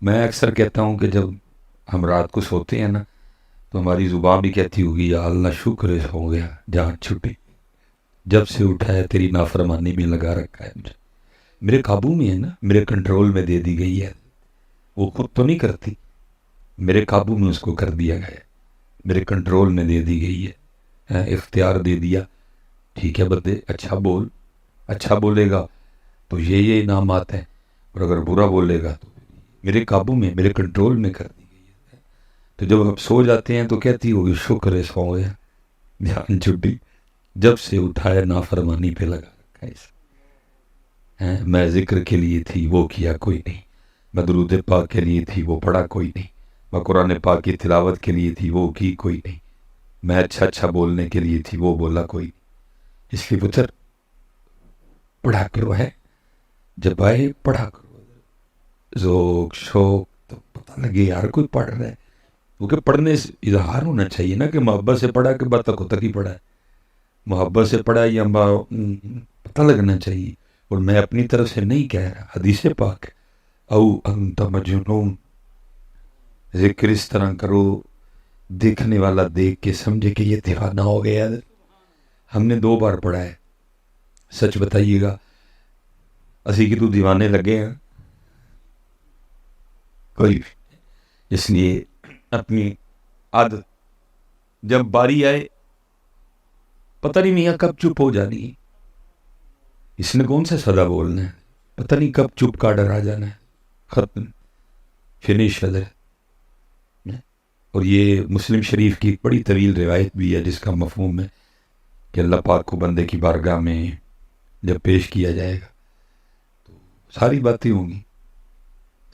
میں اکثر کہتا ہوں کہ جب ہم رات کو سوتے ہیں نا تو ہماری زبان بھی کہتی ہوگی یا اللہ شکر ہے ہو گیا جان چھٹی، جب سے اٹھا ہے تیری نافرمانی میں لگا رکھا ہے مجھے، میرے قابو میں ہے نا، میرے کنٹرول میں دے دی گئی ہے، وہ خود تو نہیں کرتی، میرے قابو میں اس کو کر دیا گیا ہے، میرے کنٹرول میں دے دی گئی ہے، اختیار دے دیا. ٹھیک ہے بندے، اچھا بول، اچھا بولے گا تو یہ انعامات ہیں، اور اگر برا بولے گا تو میرے قابو میں، میرے کنٹرول میں کر دی گئی ہے. تو جب ہم سو جاتے ہیں تو کہتی ہوگی شکر ہے سو گیا جان چھٹی، جب سے اٹھایا نافرمانی پہ لگا رکھا ہے اس. میں ذکر کے لیے تھی وہ کیا کوئی نہیں، میں درود پاک کے لیے تھی وہ پڑھا کوئی نہیں، میں قرآن پاک کی تلاوت کے لیے تھی وہ کی کوئی نہیں، میں اچھا اچھا بولنے کے لیے تھی وہ بولا کوئی نہیں. اس لیے پتر پڑھا کرو ہے، جب آئے پڑھا کرو، ذوق شوق تو پتہ لگے یار کوئی پڑھ رہا ہے، کیونکہ پڑھنے سے اظہار ہونا چاہیے نا کہ محبت سے پڑھا کہ بتک تک ہی پڑھا ہے، محبت سے پڑھا یا پتہ لگنا چاہیے. اور میں اپنی طرف سے نہیں کہہ رہا، حدیث پاک ہے، او انت مجنون، ذکر اس طرح کرو دیکھنے والا دیکھ کے سمجھے کہ یہ دیوانہ ہو گیا. ہم نے 2 بار پڑھا ہے، سچ بتائیے گا اسی کی تو دیوانے لگے ہیں کوئی. اس لیے اپنی عادت جب باری آئے پتہ نہیں میاں کب چپ ہو جانی ہے، اس نے کون سا صدا بولنا ہے، پتہ نہیں کب چپ کا ڈر آ جانا ہے، ختم فنش حضرت. اور یہ مسلم شریف کی بڑی طویل روایت بھی ہے جس کا مفہوم ہے کہ اللہ پاک کو بندے کی بارگاہ میں جب پیش کیا جائے گا تو ساری باتیں ہوں گی.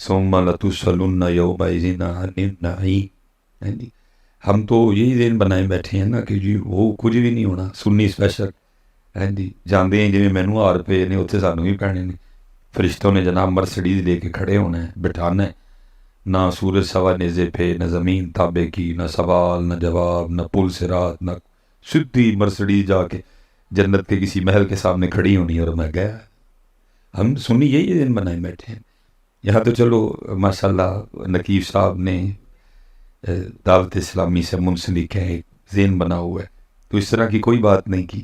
ثم لتسألن یومئذ عن النعیم. ہم تو یہی دین بنائے بیٹھے ہیں نا کہ جی وہ کچھ بھی نہیں ہونا، سنی اسپیشل جاندے ہیں جی مینو ہار پے نے اتنے سانوں بھی پینے نے، فرشتوں نے جناب مرسڈیز لے کے کھڑے ہونا ہے، بٹھانا ہے، نہ سورج سوا نیزے پہ، نہ زمین تابے کی، نہ سوال نہ جواب، نہ پل صراط، نہ سدھی مرسڈیز جا کے جنت کے کسی محل کے سامنے کھڑی ہونی اور میں گیا. ہم سنی یہی دن بنائے بیٹھے ہیں. یہاں تو چلو ماشاءاللہ نقیب صاحب نے دعوت اسلامی سے منسلک ہے، ایک ذہن بنا ہوا ہے، تو اس طرح کی کوئی بات نہیں کی،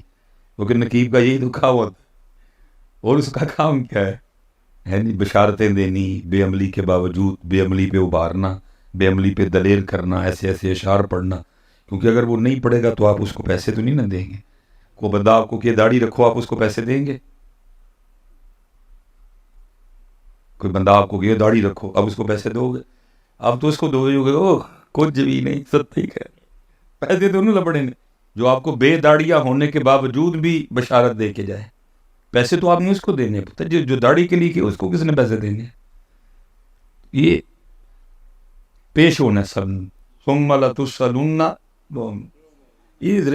کیونکہ نقیب کا یہی دکھا ہوا تھا. اور اس کا کام کیا ہے نہیں، بشارتیں دینی، بے عملی کے باوجود بے عملی پہ ابھارنا، بے عملی پہ دلیر کرنا، ایسے ایسے اشعار پڑھنا. کیونکہ اگر وہ نہیں پڑھے گا تو آپ اس کو پیسے تو نہیں نہ دیں گے. کوئی بندہ آپ کو کہ داڑھی رکھو، آپ اس کو پیسے دیں گے؟ کوئی بندہ آپ کو کہ داڑھی رکھو، اب اس کو پیسے دو گے؟ اب تو اس کو دو گے او کچھ بھی نہیں، سب ٹھیک ہے، پیسے تو نہیں لپڑیں گے. جو آپ کو بے داڑیاں ہونے کے باوجود بھی بشارت دے کے جائے، پیسے تو آپ نے اس کو دینے پتہ جو داڑھی کے لیے کہ اس کو کس نے پیسے دینے؟ یہ پیش ہونا سب. ثم لتسألن، یہ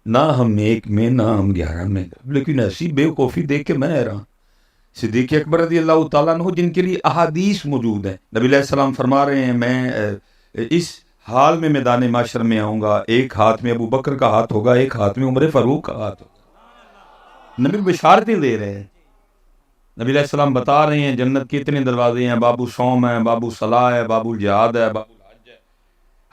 نہ ہم 1 میں نہ ہم 11 میں، لیکن ایسی بے وقوفی دیکھ کے میں حیران. صدیق اکبر رضی اللہ تعالیٰ عنہ جن کے لیے احادیث موجود ہیں، نبی علیہ السلام فرما رہے ہیں میں اس حال میں میدان معاشر میں آؤں گا، ایک ہاتھ میں ابو بکر کا ہاتھ ہوگا، ایک ہاتھ میں عمر فاروق کا ہاتھ ہوگا. نبی بشارتیں دے رہے ہیں، نبی علیہ السلام بتا رہے ہیں جنت کے اتنے دروازے ہیں، باب الصوم ہے، باب الصلاۃ ہے، باب الجہاد ہے، باب الحج ہے.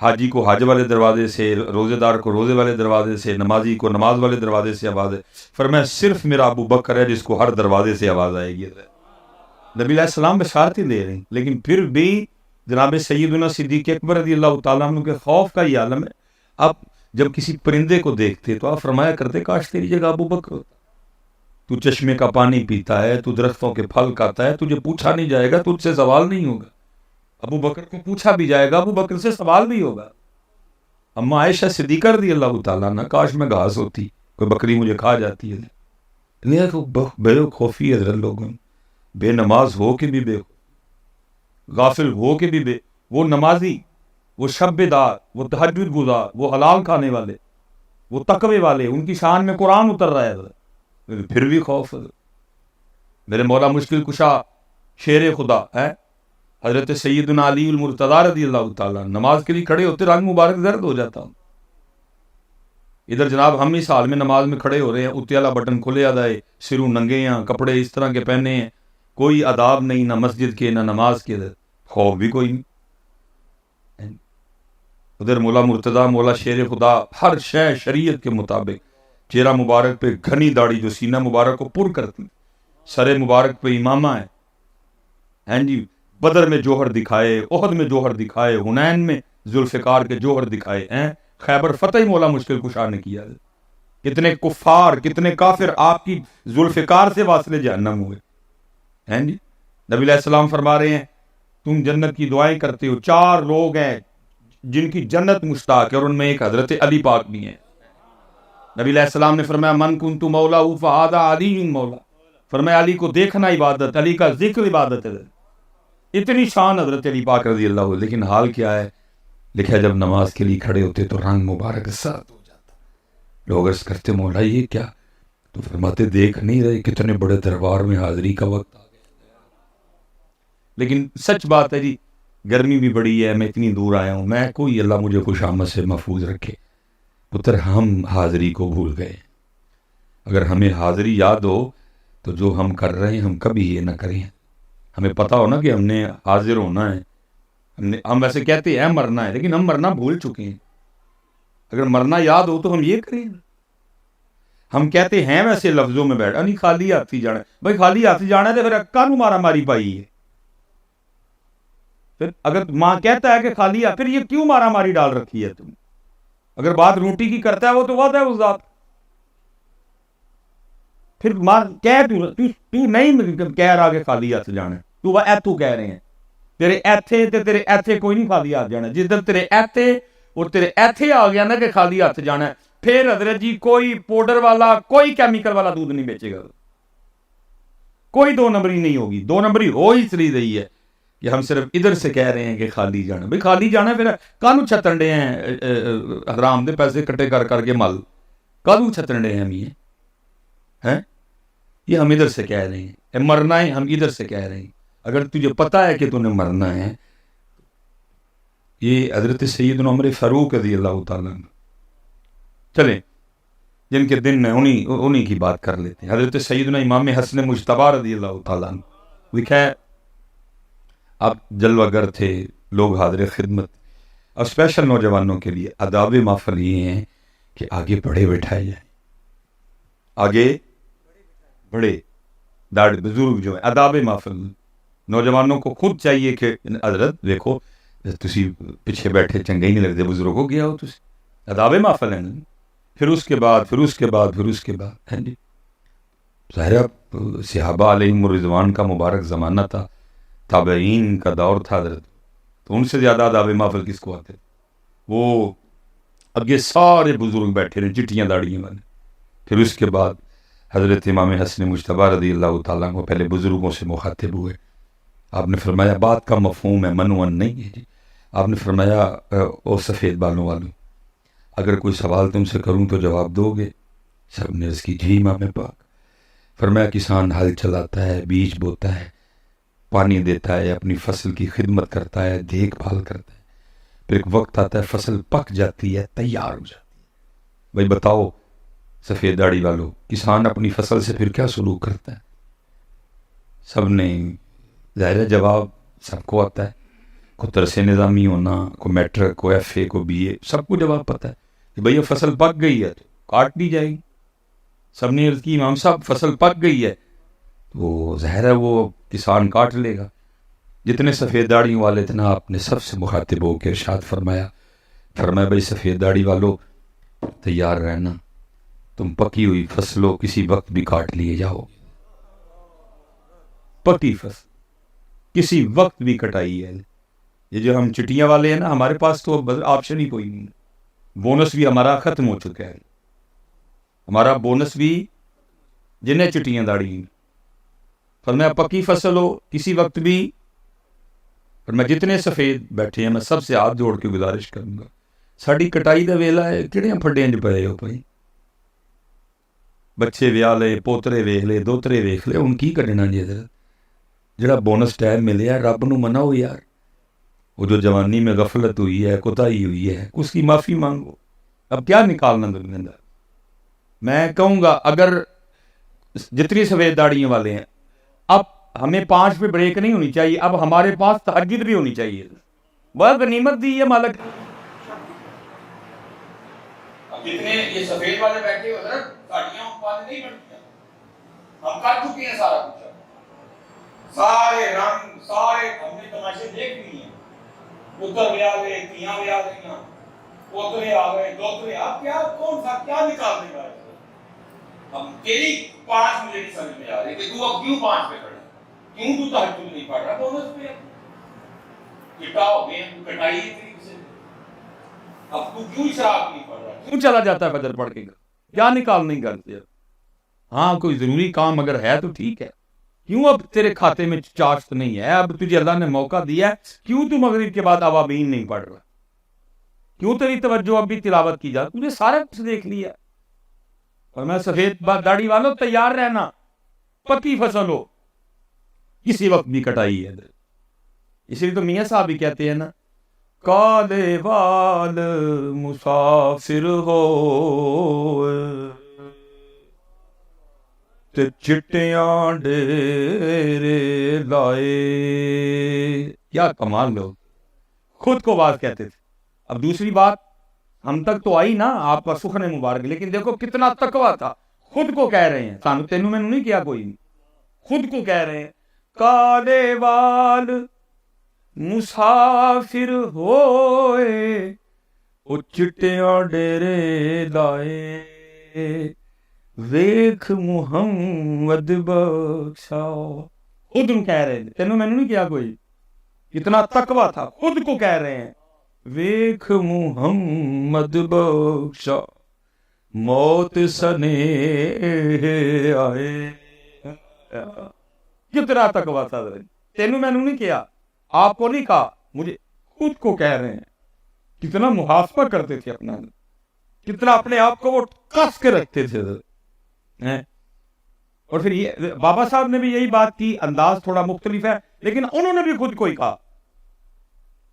حاجی کو حج والے دروازے سے، روزے دار کو روزے والے دروازے سے، نمازی کو نماز والے دروازے سے آواز ہے. فرمایا صرف میرا ابو بکر ہے جس کو ہر دروازے سے آواز آئے گی. نبی علیہ السلام بشارتیں دے رہے ہیں، لیکن پھر بھی جناب سیدنا صدیق اکبر رضی اللہ تعالیٰ عنہ کے خوف کا یہ عالم ہے. اب جب کسی پرندے کو دیکھتے تو آپ فرمایا کرتے کاش تیری جگہ ابو بکر ہوتا. تو چشمے کا پانی پیتا ہے، تو درختوں کے پھل کھاتا ہے، تجھے پوچھا نہیں جائے گا، تجھ سے سوال نہیں ہوگا. ابو بکر کو پوچھا بھی جائے گا، ابو بکر سے سوال بھی ہوگا. اما عائشہ صدیقہ رضی اللہ تعالیٰ عنہ کاش میں گھاس ہوتی، کوئی بکری مجھے کھا جاتی ہے. نہیں تو بے خوفی حضرت لوگوں، بے نماز ہو کے بھی بے، غافل ہو کے بھی بے. وہ نمازی، وہ شب بیدار، وہ تہجد گزار، وہ حلال کھانے والے، وہ تقوی والے، ان کی شان میں قرآن اتر رہا ہے، پھر بھی خوف. میرے مولا مشکل کشا شیر خدا ہے حضرت سیدنا علی المرتضیٰ رضی اللہ تعالیٰ نماز کے لیے کھڑے ہوتے رنگ مبارک زرد ہو جاتا ہوں. ادھر جناب ہم اس حال میں نماز میں کھڑے ہو رہے ہیں، اوتے والا بٹن کھلے آدھا ہے، سروں ننگے ہیں، کپڑے اس طرح کے پہنے ہیں، کوئی آداب نہیں، نہ مسجد کے نہ نماز کے. خوف بھی کوئی نہیں. ادھر مولا مرتضیٰ مولا شیر خدا ہر شے شریعت کے مطابق. چہرہ مبارک پہ گھنی داڑھی جو سینہ مبارک کو پر کرتی, سر مبارک پہ امامہ ہے. ہیں جی, بدر میں جوہر دکھائے, احد میں جوہر دکھائے, حنین میں ذوالفقار کے جوہر دکھائے ہیں. خیبر فتح مولا مشکل کشا نے کیا. کتنے کفار کتنے کافر آپ کی ذوالفقار سے واصل جہنم ہوئے ہیں جی. نبی علیہ السلام فرما رہے ہیں تم جنت کی دعائیں کرتے ہو, 4 لوگ ہیں جن کی جنت مشتاق ہے, اور ان میں ایک حضرت علی پاک بھی ہیں. نبی علیہ السلام نے فرمایا من کنت مولا فہذا علی مولا. فرمایا علی کو دیکھنا عبادت, علی کا ذکر عبادت ہے. اتنی شان حضرت علی پاک رضی اللہ عنہ. لیکن حال کیا ہے, لکھا جب نماز کے لیے کھڑے ہوتے تو رنگ مبارک سرد ہو جاتا. لوگ عرض کرتے مولا یہ کیا؟ تو فرماتے دیکھ نہیں رہے کتنے بڑے دربار میں حاضری کا وقت آ گیا. لیکن سچ بات ہے جی, گرمی بھی بڑی ہے, میں اتنی دور آیا ہوں, میں کوئی اللہ مجھے خوش آمد سے محفوظ رکھے. پتر ہم حاضری کو بھول گئے. اگر ہمیں حاضری یاد ہو تو جو ہم کر رہے ہیں ہم کبھی یہ نہ کریں. ہمیں پتہ ہو نا کہ ہم نے حاضر ہونا ہے. ہم ویسے کہتے ہیں مرنا ہے, لیکن ہم مرنا بھول چکے ہیں. اگر مرنا یاد ہو تو ہم یہ کریں. ہم کہتے ہیں ویسے لفظوں میں بیٹھا نہیں خالی ہاتھی جانا ہے. بھائی خالی ہاتھی جانا ہے تو پھر کانوں مارا ماری پائی ہے. پھر اگر ماں کہتا ہے کہ خالی ہے, پھر یہ کیوں مارا ماری ڈال رکھی ہے تم؟ اگر بات روٹی کی کرتا ہے وہ تو وعدہ ہے اس ذات. پھر ماں کہہ تو نہیں کہہ رہا کہ خالی ہاتھ جانا ہے, تو وہ ایتھو کہہ رہے ہیں تیرے ایتھے تے تیرے ایتھے کوئی نہیں خالی ہاتھ جانا. جس دن تیرے ایتھے اور تیرے ایتھے آ گیا نا کہ خالی ہاتھ جانا ہے, پھر حضرت جی کوئی پاؤڈر والا کوئی کیمیکل والا دودھ نہیں بیچے گا. کوئی 2 نمبری نہیں ہوگی. 2 نمبری ہو ہی چلی رہی ہے کہ ہم صرف ادھر سے کہہ رہے ہیں کہ خالی جانا. بھائی خالی جانا ہے پھر کانوں چھتنڈے ہیں حرام دے پیسے کٹے کر کے مل کانوں چھتنڈے ہیں ہم یہ ہم ادھر سے کہہ رہے ہیں. مرنا ہے ہم ادھر سے کہہ رہے ہیں. اگر تجھے پتہ ہے کہ تُو نے مرنا ہے. یہ حضرت سیدنا عمر فاروق رضی اللہ تعالیٰ عنہ, چلیں جن کے دن میں انہی کی بات کر لیتے ہیں. حضرت سیدنا امام حسن مجتبی رضی اللہ تعالیٰ عنہ لکھا ہے آپ جلوہ گر تھے, لوگ حاضر خدمت. اور اسپیشل نوجوانوں کے لیے آداب محفل یہ ہیں کہ آگے بڑے بٹھائے جائیں. آگے بڑے داڑھ بزرگ جو ہیں آداب محفل. نوجوانوں کو خود چاہیے کہ حضرت دیکھو تسی پیچھے بیٹھے چنگے ہی نہیں لگتے, بزرگوں گیا ہو تسی. آداب محفل ہیں. پھر اس کے بعد ہیں جی ظاہر صحابہ علیہم الرضوان کا مبارک زمانہ تھا, تابعین کا دور تھا حضرت, تو ان سے زیادہ آداب محفل کس کو آتے. وہ اب یہ سارے بزرگ بیٹھے رہے چٹیاں داڑیاں والے. پھر اس کے بعد حضرت امام حسن مجتبی رضی اللہ تعالیٰ عنہ پہلے بزرگوں سے مخاطب ہوئے. آپ نے فرمایا بات کا مفہوم ہے, منون نہیں ہے جی. آپ نے فرمایا او سفید بالوں والوں, اگر کوئی سوال تم سے کروں تو جواب دو گے؟ سب نے عرض کی جی امام پاک. فرمایا کسان ہل چلاتا ہے, بیج بوتا ہے, پانی دیتا ہے, اپنی فصل کی خدمت کرتا ہے, دیکھ بھال کرتا ہے. پھر ایک وقت آتا ہے فصل پک جاتی ہے, تیار ہو جاتی ہے. بھائی بتاؤ سفید داڑھی والوں, کسان اپنی فصل سے پھر کیا سلوک کرتا ہے؟ سب نے ظاہر جواب سب کو آتا ہے. کوئی ترس نظامی ہونا, کوئی میٹرک, کوئی ایف اے, کوئی بی اے, سب کو جواب پتہ ہے کہ بھئی یہ فصل پک گئی ہے تو کاٹ دی جائے گی. سب نے عرض کی امام صاحب فصل پک گئی ہے تو ظاہر ہے وہ کسان کاٹ لے گا. جتنے سفید داڑھیوں والے تھے نا, آپ نے سب سے مخاطب ہو کے ارشاد فرمایا بھئی سفید داڑھی والو تیار رہنا, تم پکی ہوئی فصلوں کسی وقت بھی کاٹ لیے جاؤ. پکی فصل کسی وقت بھی کٹائی ہے. یہ جو ہم چٹیاں والے ہیں نا, ہمارے پاس تو آپشن ہی کوئی نہیں. بونس بھی ہمارا ختم ہو چکا ہے. ہمارا بونس بھی جنہیں چٹیاں داڑھی. فرمایا پکی فصل ہو کسی وقت بھی. فرمایا جتنے سفید بیٹھے ہیں میں سب سے ہاتھ جوڑ کے گزارش کروں گا, ساڑی کٹائی دا ویلا ہے, کہڑیاں پھڈیاں جو پئے ہو پئی. بچے ویاہ لے, پوترے ویکھ لے, دوترے ویکھ لے, ان کی کڈنا جی حضرت. جڑا بونس ٹائم ملیا رب نو مناؤ یار. وہ جو جوانی میں غفلت ہوئی ہے, کوتاہی ہوئی ہے, اس کی معافی مانگو. اب کیا نکالنا دنیا اندر. میں کہوں گا اگر جتنی سفید داڑیوں والے ہیں, اب ہمیں 5 پہ بریک نہیں ہونی چاہیے، اب ہمارے پاس تہجد بھی ہونی چاہیے. بہت غنیمت دی ہے مالک. اب جتنے یہ سفید والے بیٹھے ہوتے ہیں گاڑیاں بند نہیں بنتی، ہم کر چکے ہیں سارا کچھ. سارے رنگ سارے ہم نے تماشے دیکھ لیے ہیں. ادھر بھی آ گئے، تیاں بھی آ گئی، ادھر آ گئے، دوترے. اب کیا کون سا کیا نکال دے گا؟ اب تیری 5 مجھے نہیں سمجھ میں آ رہی کہ تو اب کیوں 5 پہ کھڑا، کیوں تو تہجد نہیں پڑھ رہا؟ بونس پہ کٹا ہو گئے، کٹائی اتنی سے اب تو کیوں اشراق نہیں پڑھ رہا، کیوں چلا جاتا ہے فجر پڑھ کے؟ کیا نکال نہیں کرتے؟ ہاں کوئی ضروری کام اگر ہے تو ٹھیک ہے، کیوں اب تیرے کھاتے میں چاشت نہیں ہے؟ اب تجھے اللہ نے موقع دیا ہے، کیوں تو مغرب کے بعد اوابین نہیں پڑھ رہا؟ کیوں تیری توجہ اب بھی تلاوت کی جاتی؟ تجھے سارا کچھ دیکھ لیا. اور میں سفید داڑھی والوں تیار رہنا، پکی فصل ہو کسی وقت بھی کٹائی ہے. اسی لیے تو میاں صاحب بھی کہتے ہیں نا، کالے وال مسافر ہو تے چٹیاں ڈیرے لائے. کیا کمال لوگ خود کو بات کہتے تھے. اب دوسری بات ہم تک تو آئی نا آپ کا سخن مبارک، لیکن دیکھو کتنا تقویٰ تھا. خود کو کہہ رہے ہیں، سانو تینوں میں نہیں کیا کوئی، خود کو کہہ رہے ہیں کالے وال مسافر ہوئے او چٹیاں ڈیرے لائے ویکھ محمد بخشا. خود کہہ رہے ہیں، تینوں میں نہیں کیا کوئی. کتنا تقویٰ تھا، خود کو کہہ رہے ہیں ویکھ محمد بخشا موت سنے آئے. کتنا تقویٰ تھا، تینوں میں نہیں کیا، آپ کو نہیں کہا، مجھے خود کو کہہ رہے ہیں. کتنا محاسبہ کرتے تھے اپنا، کتنا اپنے آپ کو وہ کس کے رکھتے تھے. اور پھر یہ بابا صاحب نے بھی یہی بات کی، انداز تھوڑا مختلف ہے لیکن انہوں نے بھی خود کو ہی کہا.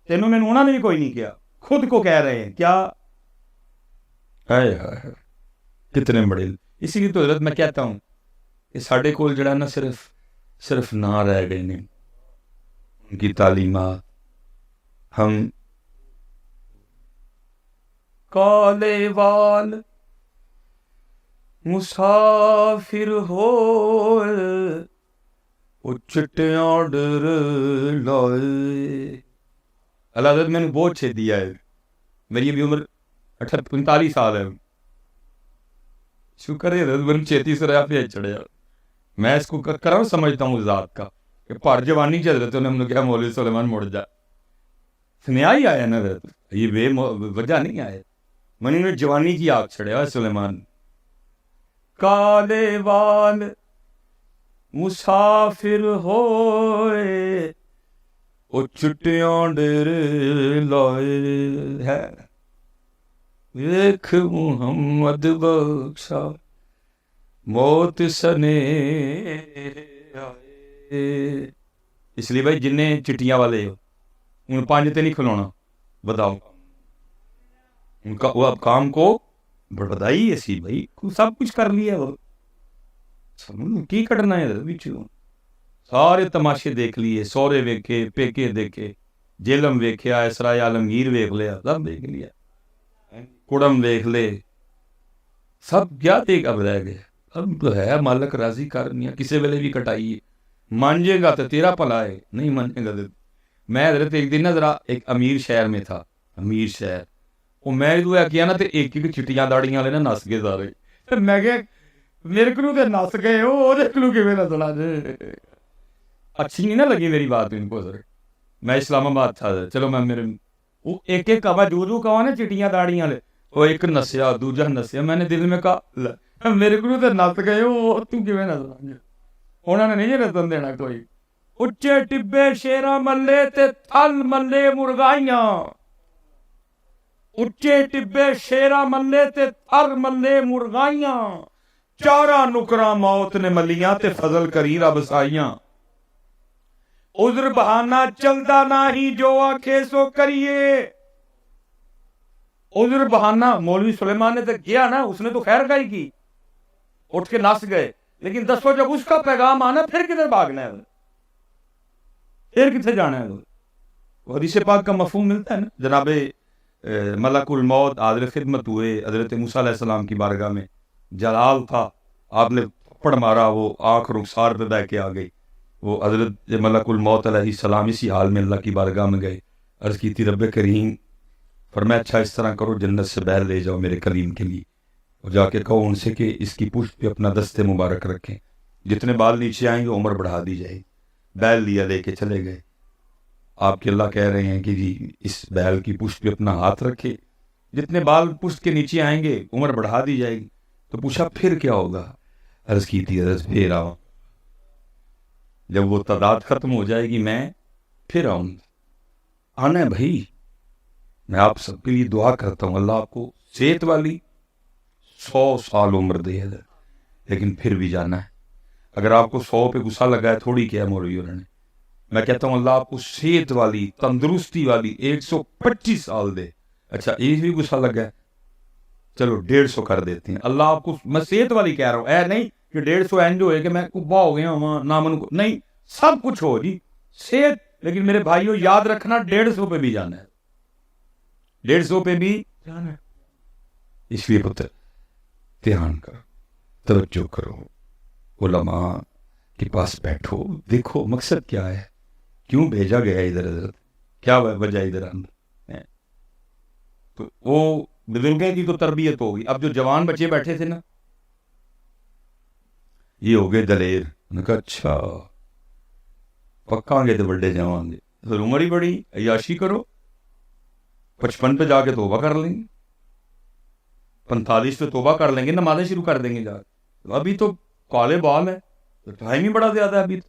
تینوں میں انہوں نے بھی کوئی نہیں کیا، خود کو کہہ رہے ہیں. کیا کتنے بڑے. اسی لیے تو حضرت میں کہتا ہوں کہ ساڈے کول جڑا نا صرف نہ رہ گئے نے، ان کی تعلیمات. ہم کالے وال مسافر ہوئے وہ چٹیاں ڈر لائے. اللہ حضرت میں نے بہت چھے دیا ہے، میری ابھی عمر 45 سال ہے. شکر ہے حضرت میں چھیتی سے رہا پہ چڑھے. میں اس کو کرا سمجھتا ہوں ذات کا کہ پار جوانی چل رہے تھے انہوں نے کہا مولوی سلیمان مڑ جا. سنیا ہی آیا نا حضرت، یہ بے وجہ نہیں آئے. منی نے جوانی کی آگ چھڑیا سلیمان. کالے وال مسافر ہوئے وہ چٹیاں ڈیرے لائے ہے ویکھ محمد بخشا موت سنے آئے. اس لیے بھائی جنہیں چٹیاں والے ہو ان 5 تے نہیں کھلونا، بتاؤ ان کا وہ اب کام کو بڑھائی ایسی بھائی سب کچھ کر لیا. کی کٹنا ہے بچوں، سارے تماشے دیکھ لیے، سورے ویکھے، پیکے دیکھے، جیلم ویکھیا، اسرائے عالمگیر ویکھ لیا، سب دیکھ لیا، کڑم ویکھ لے، سب کیا دیکھ اب رہ گئے. اب تو ہے مالک راضی کرنی، کسی ویلے بھی کٹائیے. مانجے گا تو تیرا پلا ہے، نہیں مانے گا. میں حضرت ایک دن نا ذرا ایک امیر شہر میں تھا، امیر شہر، وہ میں دعا کیا نا تو ایک چٹیاں داڑیاں والے نا نس گئے سارے. میں کہ میرے کو تے نس گئے وہ کو کیویں نسنا جے. اچھی نہیں نہ لگی میری بات ان کو. سر میں اسلام آباد تھا، چلو میں میرے وہ ایک کہا جو کہا نا چٹیاں داڑیاں والے، وہ ایک نسیا دوجا نسیا. میں نے دل میں کہا میرے کو تے نس گئے وہ تو کیویں نسنا. انہوں نے نہیں نسن دینا کوئی. اچے ٹبے شیراں ملے تے تھل ملے مرغائیاں، اچے ٹبے شیراں ملے تے تھل ملے مرغائیاں، چارہ نکراں موت نے ملیاں تے فضل کری رب سائیاں. عذر بہانہ چلدا نہیں جو آکھے سو کریے. عذر بہانہ مولوی سلیمان نے تو کیا نا، اس نے تو خیر گائی کی، اٹھ کے نس گئے. لیکن دسو جب اس کا پیغام آنا پھر کدھر بھاگنا ہے؟ پھر کتنے جانا ہے؟ وہ حدیث پاک کا مفہوم ملتا ہے نا. جناب ملک الموت حاضر خدمت ہوئے حضرت موسیٰ علیہ السلام کی بارگاہ میں، جلال تھا، آپ نے پڑ مارا، وہ آنکھ رخسار پہ بہ کے آ گئی. وہ حضرت ملک الموت علیہ السلام اسی حال میں اللہ کی بارگاہ میں گئے، عرض کی تھی رب کریم، فرمایا اچھا اس طرح کرو جنت سے بہر لے جاؤ میرے کلیم کے لیے، اور جا کے کہو ان سے کہ اس کی پشت پہ اپنا دست مبارک رکھیں، جتنے بال نیچے آئیں گے عمر بڑھا دی جائے گی. بیل لیا، لے کے چلے گئے. آپ کے اللہ کہہ رہے ہیں کہ جی اس بیل کی پشت پہ اپنا ہاتھ رکھے، جتنے بال پشت کے نیچے آئیں گے عمر بڑھا دی جائے گی. تو پوچھا پھر کیا ہوگا؟ عرض کی تھی حضرت پھر آؤں، جب وہ تعداد ختم ہو جائے گی میں پھر آؤں گا. آنا ہے بھائی. میں آپ سب کے لیے دعا کرتا ہوں اللہ آپ کو صحت والی 100 سال عمر دے حضرت، لیکن پھر بھی جانا ہے. اگر آپ کو 100 پہ غصہ لگا ہے تھوڑی کیا مولوی نے، میں کہتا ہوں اللہ آپ کو صحت والی تندرستی والی 125 سال دے. اچھا یہ بھی غصہ لگا ہے، چلو 150 کر دیتے ہیں. اللہ آپ کو، میں صحت والی کہہ رہا ہوں، اے نہیں کہ 150 اینج ہوئے کہ میں کبا ہو گیا ہوں نامن کو، نہیں، سب کچھ ہو جی صحت. لیکن میرے بھائیو یاد رکھنا 150 پہ بھی جانا ہے، 150 پہ بھی جانا ہے. اس لیے پتر دھیان کرو، توجہ کرو، علماء کے پاس بیٹھو، دیکھو مقصد کیا ہے، کیوں بھیجا گیا ادھر، حضرت کیا وجہ ادھر آنا. تو وہ بزرگوں کی تو تربیت ہوگی. اب جو جوان بچے بیٹھے تھے نا یہ ہو گئے دلیر. انہوں نے کہا اچھا پکا گے تو بڑے جوان گے، پھر عمر ہی بڑی، عیاشی کرو، 55 پہ جا کے توبہ کر لیں گے، 45 پہ توبہ کر لیں گے، نمازیں شروع کر دیں گے جا کے. ابھی تو کالے بال ہے، تو ٹائم ہی بڑا زیادہ ہے ابھی تو.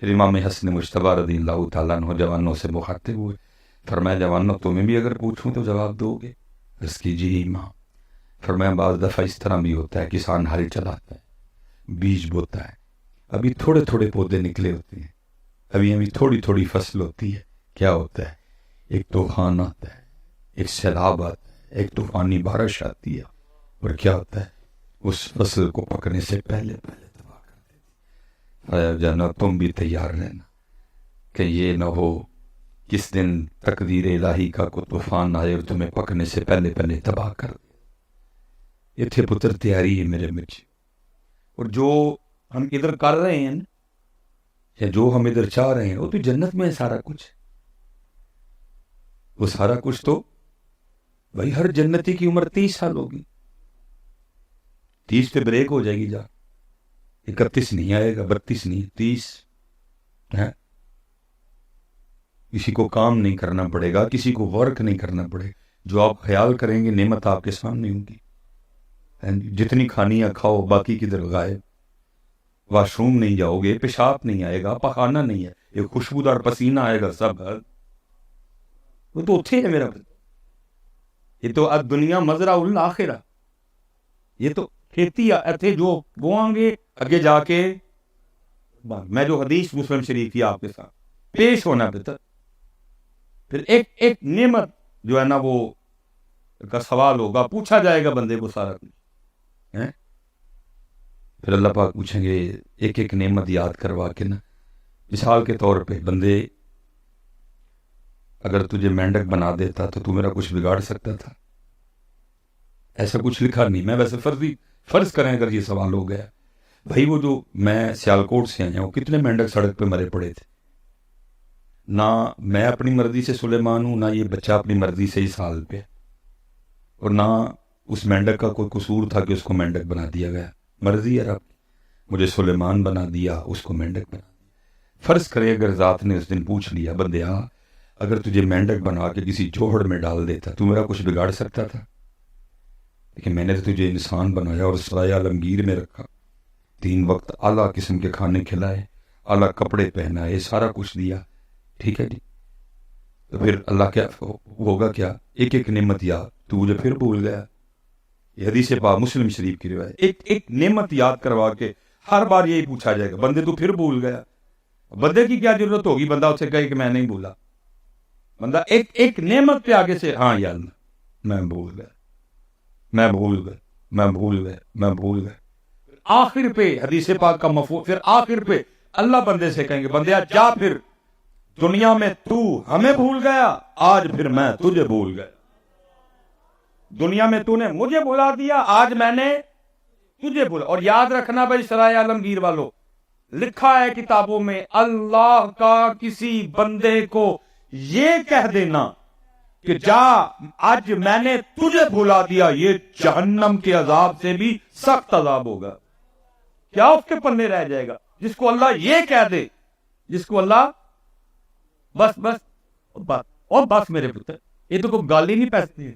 پھر امام حسن مجتبیٰ رضی اللہ تعالیٰ عنہ جوانوں سے مخاطب ہوئے، فرمایا جوانوں تمہیں بھی اگر پوچھوں تو جواب دو گے؟ عرض کی جی امام. فرمایا بعض دفعہ اس طرح بھی ہوتا ہے، کسان ہل چلاتا ہے، بیج بوتا ہے، ابھی تھوڑے تھوڑے پودے نکلے ہوتے ہیں، ابھی تھوڑی تھوڑی فصل ہوتی ہے. کیا ہوتا ہے؟ ایک طوفان آتا ہے، ایک سیلاب آتا ہے، ایک طوفانی بارش آتی ہے، اور کیا ہوتا ہے؟ اس فصل کو پکنے سے پہلے تباہ کر دیتی ہے. جانا تم بھی تیار رہنا کہ یہ نہ ہو کس دن تقدیر الہی کا کوئی طوفان آئے اور تمہیں پکنے سے پہلے تباہ کر دے. یہ تھے پتر تیاری ہے میرے مرچی. اور جو ہم ادھر کر رہے ہیں یا جو ہم ادھر چاہ رہے ہیں وہ تو جنت میں ہے سارا کچھ. وہ سارا کچھ تو بھائی ہر جنتی کی عمر 30 سال ہوگی، 30 پہ بریک ہو جائے گی، جا 31 نہیں آئے گا، 32 نہیں، 30 ہے. کسی کو کام نہیں کرنا پڑے گا، کسی کو ورک نہیں کرنا پڑے گا، جو آپ خیال کریں گے نعمت آپ کے سامنے ہوگی. جتنی کھانی ہے کھاؤ، باقی کدھر غائب. واش روم نہیں جاؤ گے، پیشاب نہیں آئے گا، پخانہ نہیں ہے، ایک خوشبودار پسینہ آئے گا، سب وہ تو اتھے ہے میرا. یہ تو دنیا مزرعہ الآخرہ، یہ تو کھیتی ایتھے جو بوئیں گے اگے جا کے. میں جو حدیث مسلم شریف کی آپ کے ساتھ پیش ہونا پتا، پھر ایک ایک نعمت جو ہے نا وہ کا سوال ہوگا، پوچھا جائے گا بندے کو سارا کچھ. پھر اللہ پاک پوچھیں گے ایک ایک نعمت یاد کروا کے نا. مثال کے طور پہ بندے اگر تجھے مینڈک بنا دیتا تو میرا کچھ بگاڑ سکتا تھا؟ ایسا کچھ لکھا نہیں. میں ویسے فرض کریں اگر یہ سوال ہو گیا، بھائی وہ جو میں سیالکوٹ سے آیا ہوں کتنے مینڈک سڑک پہ مرے پڑے تھے. نہ میں اپنی مرضی سے سلیمان ہوں، نہ یہ بچہ اپنی مرضی سے ہی سال پہ، اور نہ اس مینڈک کا کوئی قصور تھا کہ اس کو مینڈک بنا دیا گیا. مرضی ہے رب، مجھے سلیمان بنا دیا، اس کو مینڈک بنا دیا. فرض کرے اگر ذات نے اس دن پوچھ لیا بندیا اگر تجھے مینڈک بنا کے کسی جوہڑ میں ڈال دیتا تو میرا کچھ بگاڑ سکتا تھا؟ لیکن میں نے تو تجھے انسان بنایا اور سایہ عالمگیر میں رکھا، 3 وقت اعلیٰ قسم کے کھانے کھلائے، اعلیٰ کپڑے پہنائے، سارا کچھ دیا. ٹھیک ہے جی، تو پھر اللہ کیا ہوگا؟ کیا ایک ایک نعمت یاد، تو مجھے پھر بھول گیا. یہ حدیث پاک مسلم شریف کی روایت. ایک ایک نعمت یاد کروا کے ہر بار یہی پوچھا جائے گا بندے تو پھر بھول گیا. بندے کی کیا ضرورت ہوگی بندہ اس سے کہے کہ میں نہیں بھولا. بندہ ایک ایک نعمت پہ آگے سے ہاں یار میں بھول گیا، میں بھول گیا، میں بھول گیا، میں بھول گیا. آخر پہ حدیث پاک کا مفہوم، پھر آخر پہ اللہ بندے سے کہیں گے بندے جا پھر دنیا میں تو ہمیں بھول گیا، آج پھر میں تجھے بھول گیا. دنیا میں تو نے مجھے بھلا دیا، آج میں نے تجھے بھولا. اور یاد رکھنا بھائی سرائے عالمگیر والوں، لکھا ہے کتابوں میں، اللہ کا کسی بندے کو یہ کہہ دینا کہ جا آج میں نے تجھے بھلا دیا، یہ جہنم کے عذاب سے بھی سخت عذاب ہوگا. کیا اس کے پلے رہ جائے گا جس کو اللہ یہ کہہ دے، جس کو اللہ بس اور بس میرے پتر، یہ تو کوئی گال ہی نہیں پیستی ہے،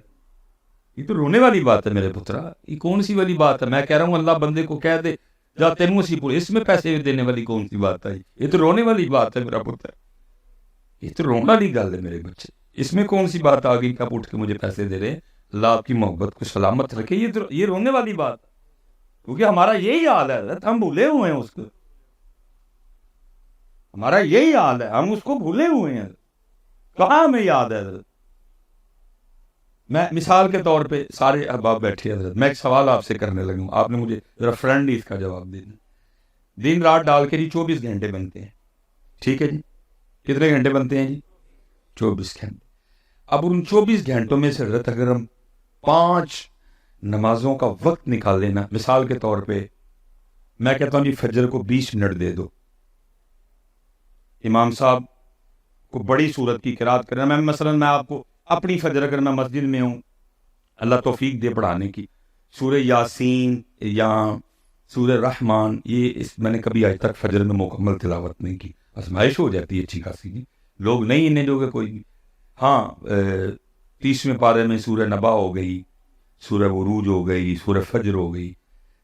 یہ تو رونے والی بات ہے میرے پترا. یہ کون سی والی بات ہے؟ میں کہہ رہا ہوں اللہ بندے کو کہہ دے جا تینوں اسی پورے، اس میں پیسے دینے والی کون سی بات ہے؟ یہ تو رونے والی بات ہے میرا پتر، یہ تو رونے والی گل ہے میرے بچے. اس میں کون سی بات آ گئی کہ آپ اٹھ کے مجھے پیسے دے رہے ہیں؟ اللہ آپ کی محبت کو سلامت رکھے. یہ رونے والی بات، کیونکہ ہمارا یہی حال ہے، ہم بھولے ہوئے ہیں اس کو. ہمارا یہی حال ہے، ہم اس کو بھولے ہوئے ہیں. کہاں ہمیں یاد ہے؟ میں مثال کے طور پہ سارے احباب بیٹھے حضرت، میں ایک سوال آپ سے کرنے لگوں، آپ نے مجھے ذرا فرینڈلی اس کا جواب دینا. دن رات ڈال کے جی 24 گھنٹے بنتے ہیں، ٹھیک ہے جی؟ کتنے گھنٹے بنتے ہیں جی؟ 24 گھنٹے. اب ان 24 گھنٹوں میں سے حضرت اگر ہم 5 نمازوں کا وقت نکال لینا، مثال کے طور پہ میں کہتا ہوں جی فجر کو 20 منٹ دے دو، امام صاحب کو بڑی صورت کی قرات کرنا. میں آپ کو اپنی فجر اگر میں مسجد میں ہوں، اللہ توفیق دے پڑھانے کی، سورہ یاسین یا سورہ رحمان، یہ میں نے کبھی آج تک فجر میں مکمل تلاوت نہیں کی. آزمائش ہو جاتی ہے اچھی خاصی، لوگ نہیں انہیں جو کہ کوئی نہیں. ہاں 30ویں پارے میں سورہ نبا ہو گئی، سورہ عروج ہو گئی، سورہ فجر ہو گئی،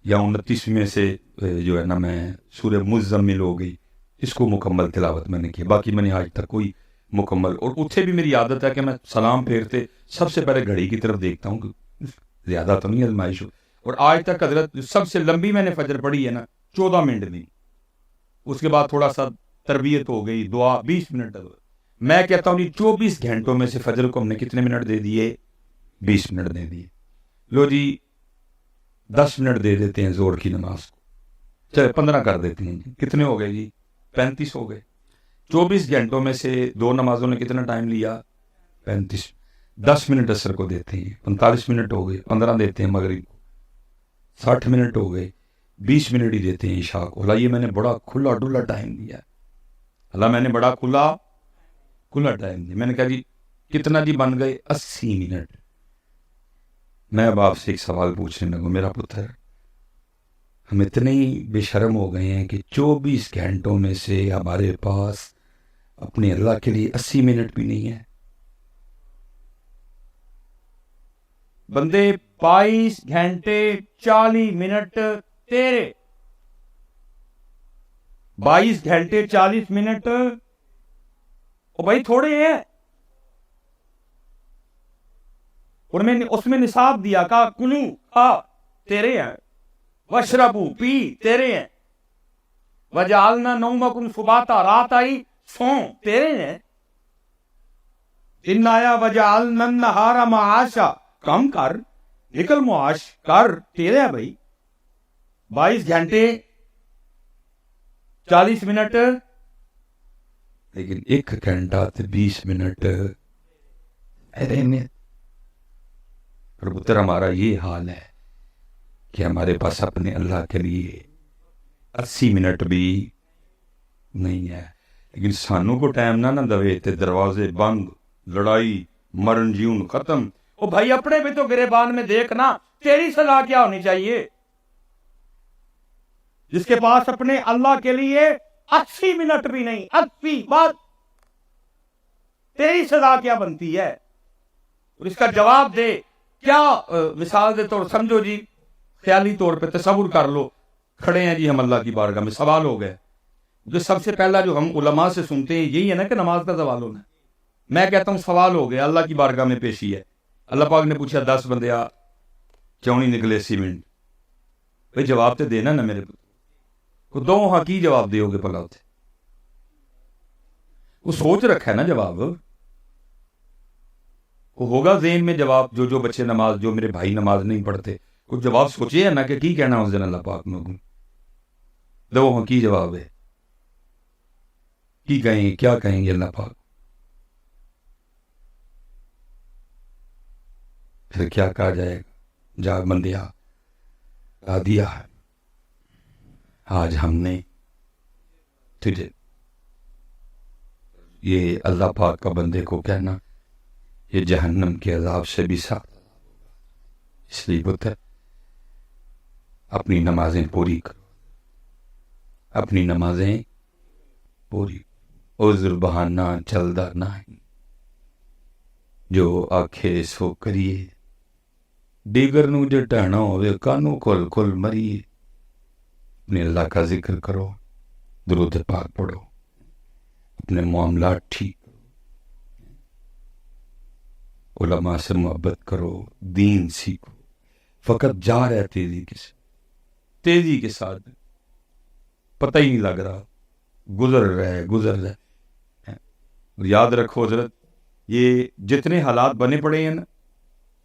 یا 29ویں سے جو ہے نا میں سورہ مزمل ہو گئی، اس کو مکمل تلاوت میں نے کی. باقی میں نے آج تک کوئی مکمل، اور اتھے بھی میری عادت ہے کہ میں سلام پھیرتے سب سے پہلے گھڑی کی طرف دیکھتا ہوں کہ زیادہ تو نہیں آزمائش ہو. اور آج تک حضرت سب سے لمبی میں نے فجر پڑھی ہے نا 14 منٹ دی، اس کے بعد تھوڑا سا تربیت ہو گئی، دعا 20 منٹ. میں کہتا ہوں جی 24 گھنٹوں میں سے فجر کو ہم نے کتنے منٹ دے دیے؟ 20 منٹ دے دیے. لو جی 10 منٹ دے دیتے ہیں زور کی نماز کو، چلے 15 کر دیتے ہیں جی. کتنے ہو گئے جی؟ 35 ہو گئے. 24 گھنٹوں میں سے 2 نمازوں نے کتنا ٹائم لیا؟ 35. 10 منٹ عصر کو دیتے ہیں، 45 منٹ ہو گئے. 15 دیتے ہیں مغرب کو، 60 منٹ ہو گئے. 20 منٹ ہی دیتے ہیں عشاء کو. اللہ یہ میں نے بڑا کھلا ڈلا ٹائم دیا، اللہ میں نے بڑا کھلا ٹائم دیا. میں نے کہا جی کتنا جی؟ بن گئے 80 منٹ. میں اب آپ سے ایک سوال پوچھنے لگوں میرا پتر، ہم اتنے ہی بے شرم ہو گئے ہیں کہ 24 گھنٹوں میں سے ہمارے پاس اپنے اللہ کے لیے 80 منٹ بھی نہیں ہے. بندے 22 گھنٹے 40 منٹ تیرے، 22 گھنٹے 40 منٹ او بھائی تھوڑے ہیں. اس میں نصاب دیا، کہا کلو کھا تیرے ہیں، وشربو پی تیرے ہیں، وجعلنا نومکم سباتا رات آئی سو تیرے ہیں، دن آیا وجعلنا النہار معاشا کم کر نکل معاش کر تیرے ہیں بھائی. 22 گھنٹے 40 منٹ، لیکن 1 گھنٹہ 20 منٹ اور پتر ہمارا یہ حال ہے کہ ہمارے پاس اپنے اللہ کے لیے 80 منٹ بھی نہیں ہے. لیکن سانوں کو ٹائم نہ دوے تے دروازے بند، لڑائی مرن جیون ختم. او بھائی اپنے بھی تو گریبان میں دیکھنا، تیری سزا کیا ہونی چاہیے؟ جس کے پاس اپنے اللہ کے لیے 80 منٹ بھی نہیں، 80 بات، تیری سزا کیا بنتی ہے؟ اور اس کا جواب دے کیا؟ مثال دے طور سمجھو جی، خیالی طور پہ تصور کر لو، کھڑے ہیں جی ہم اللہ کی بارگاہ میں، سوال ہو گئے. جو سب سے پہلا جو ہم علماء سے سنتے ہیں یہی ہے نا کہ نماز کا سوال ہونا. میں کہتا ہوں سوال ہو گیا، اللہ کی بارگاہ میں پیشی ہے. اللہ پاک نے پوچھا 10 بندے کیوں نہیں نکلے 80 منٹ؟ بھائی جواب تو دینا نا میرے کو، دو ہاں کی جواب دیو گے پلا ہوتے؟ وہ سوچ رکھا ہے نا جواب، وہ ہوگا ذہن میں جواب. جو بچے نماز، جو میرے بھائی نماز نہیں پڑھتے، کچھ جواب سوچے ہے نا کہ کی کہنا اس دن اللہ پاک نے. دو ہاں کی جواب ہے، کی کہیں کیا کہیں گے اللہ پاک؟ پھر کیا کہا جائے گا؟ جا بندیا کہا دیا ہے، آج ہم نے تجھے، یہ اللہ پاک کا بندے کو کہنا یہ جہنم کے عذاب سے بھی سخت، اس لیے پتر اپنی نمازیں پوری کرو، اپنی نمازیں پوری، عذر بہانہ چلدا نہیں، جو آکھے سو کریے، دیگر نو جو ٹہنا ہوئے کانوں کھل کھل مریے، اپنے اللہ کا ذکر کرو، درود پاک پڑھو، اپنے معاملات ٹھیک، علماء سے محبت کرو، دین سیکھو، فقط جا رہے تیزی کے ساتھ، پتہ ہی نہیں لگ رہا، گزر رہے۔ اور یاد رکھو حضرت، یہ جتنے حالات بنے پڑے ہیں نا،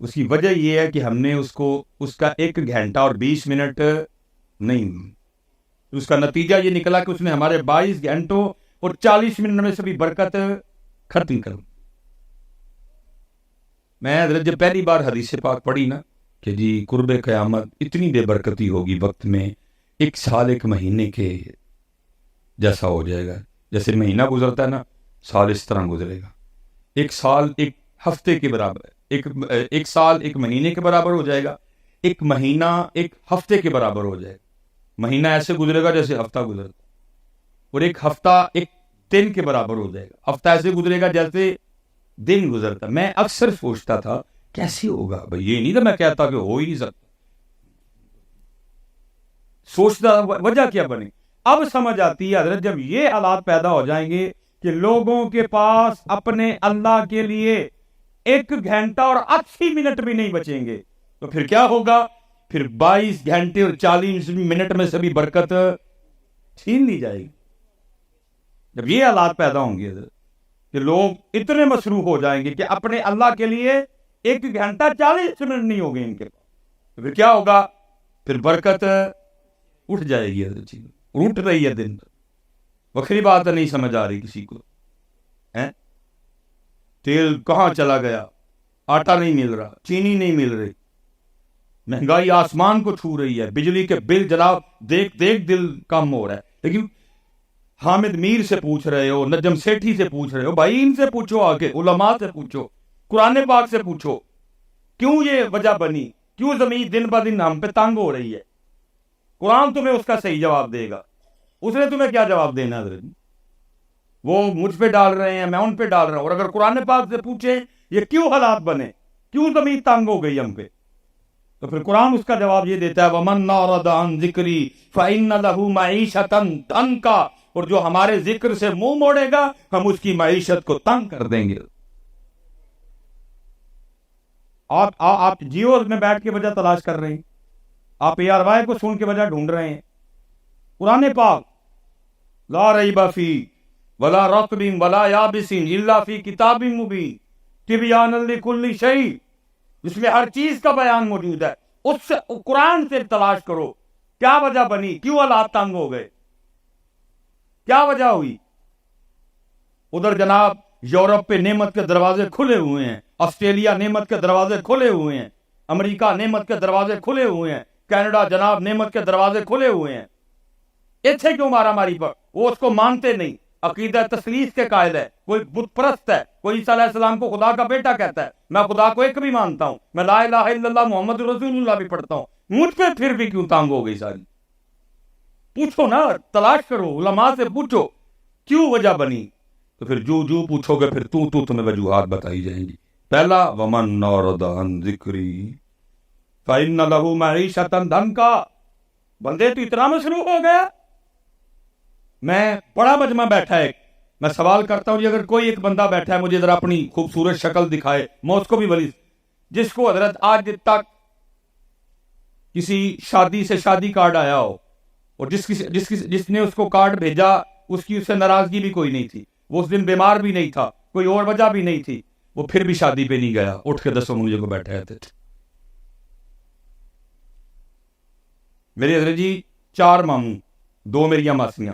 اس کی وجہ یہ ہے کہ ہم نے اس کا 1 گھنٹہ اور 20 منٹ نہیں، اس کا نتیجہ یہ نکلا کہ اس نے ہمارے 22 گھنٹوں اور 40 منٹ میں سے بھی برکت ختم کر۔ میں حضرت جب پہلی بار حدیث پاک پڑھی نا کہ جی قرب قیامت اتنی بے برکتی ہوگی وقت میں، 1 سال 1 مہینے کے جیسا ہو جائے گا، جیسے مہینہ گزرتا ہے نا، سال اس طرح گزرے گا، 1 سال 1 ہفتے کے برابر ہے، 1 سال 1 مہینے کے برابر ہو جائے گا، 1 مہینہ 1 ہفتے کے برابر ہو جائے گا، مہینہ ایسے گزرے گا جیسے ہفتہ گزرتا، اور 1 ہفتہ 1 دن کے برابر ہو جائے گا، ہفتہ ایسے گزرے گا جیسے دن گزرتا۔ میں اکثر سوچتا تھا کیسے ہوگا بھائی، یہ نہیں تھا میں کہتا کہ ہو ہی نہیں سکتا، سوچتا وجہ کیا بنے، اب سمجھ آتی ہے حضرت جب یہ حالات پیدا ہو جائیں گے کہ لوگوں کے پاس اپنے اللہ کے لیے 1 گھنٹہ اور 80 منٹ بھی نہیں بچیں گے، تو پھر کیا ہوگا؟ پھر 22 گھنٹے اور 40 منٹ میں سے بھی برکت چھین لی جائے گی۔ جب یہ حالات پیدا ہوں گے کہ لوگ اتنے مصروف ہو جائیں گے کہ اپنے اللہ کے لیے 1 گھنٹہ 40 منٹ نہیں ہوگے ان کے پاس، تو پھر کیا ہوگا؟ پھر برکت اٹھ جائے گی، اٹھ رہی ہے دن پر، وکری بات نہیں سمجھ آ رہی کسی کو، تیل کہاں چلا گیا، آٹا نہیں مل رہا، چینی نہیں مل رہی، مہنگائی آسمان کو چھو رہی ہے، بجلی کے بل جناب دیکھ دل کم ہو رہا ہے، لیکن حامد میر سے پوچھ رہے ہو، نجم سیٹھی سے پوچھ رہے ہو، بھائی ان سے پوچھو، آگے علماء سے پوچھو، قرآن پاک سے پوچھو، کیوں یہ وجہ بنی، کیوں زمین دن بہ دن ہم پہ تنگ ہو رہی ہے؟ قرآن تمہیں اس کا صحیح جواب دے گا، اس نے تمہیں کیا جواب دینا ہے؟ وہ مجھ پہ ڈال رہے ہیں، میں ان پہ ڈال رہا ہوں، اور اگر قرآن پاک سے پوچھیں یہ کیوں حالات بنے، کیوں زمین تنگ ہو گئی ہم پہ، تو پھر قرآن اس کا جواب یہ دیتا ہے وَمَنْ أَعْرَضَ عَنْ ذِكْرِي فَإِنَّ لَهُ مَعِيشَةً ضَنْكًا، اور جو ہمارے ذکر سے منہ موڑے گا ہم اس کی معیشت کو تنگ کر دیں گے۔ آپ جیوز میں بیٹھ کے وجہ تلاش کر رہے ہیں، آپ ARY کو سن کے وجہ ڈھونڈ رہے ہیں، قرآن پاک لا ریب فی ولا رطب ولا یابس الا فی کتاب مبین تبیانا لکل شیء، جس میں ہر چیز کا بیان موجود ہے، اس سے قرآن سے تلاش کرو کیا وجہ بنی، کیوں حالات تنگ ہو گئے، کیا وجہ ہوئی۔ ادھر جناب یورپ پہ نعمت کے دروازے کھلے ہوئے ہیں، آسٹریلیا نعمت کے دروازے کھلے ہوئے ہیں، امریکہ نعمت کے دروازے کھلے ہوئے ہیں، کینیڈا جناب نعمت کے دروازے کھلے ہوئے ہیں، اتھے کیوں مارا ماری پر؟ وہ اس کو مانتے نہیں، عقیدہ تثلیث کے قائل ہے، کوئی بت پرست ہے، کوئی عیسیٰ علیہ السلام کو خدا کا بیٹا کہتا ہے، میں خدا کو ایک بھی مانتا ہوں، میں لا الہ الا اللہ محمد رسول اللہ بھی پڑھتا ہوں، مجھ پہ پھر بھی کیوں تانگ ہو گئی ساری؟ پوچھو نا، تلاش کرو، علماء سے پوچھو کیوں وجہ بنی، تو پھر جو پوچھو گے پھر تمہیں وجوہات بتائی جائیں گی۔ پہلا ومن اعرض عن ذکری فإن له معیشة ضنکا، بندے تو اتنا مصروف ہو گیا، میں بڑا مجمع بیٹھا ہے، میں سوال کرتا ہوں جی اگر کوئی ایک بندہ بیٹھا ہے مجھے ذرا اپنی خوبصورت شکل دکھائے، میں اس کو بھی ولی، جس کو حضرت آج تک کسی شادی سے شادی کارڈ آیا ہو اور جس نے اس کو کارڈ بھیجا اس کی اس سے ناراضگی بھی کوئی نہیں تھی، وہ اس دن بیمار بھی نہیں تھا، کوئی اور وجہ بھی نہیں تھی، وہ پھر بھی شادی پہ نہیں گیا، اٹھ کے 10 مجھے کو بیٹھے رہتے تھے۔ میرے حضرت جی 4 ماموں، 2 میری ماسیاں،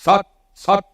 7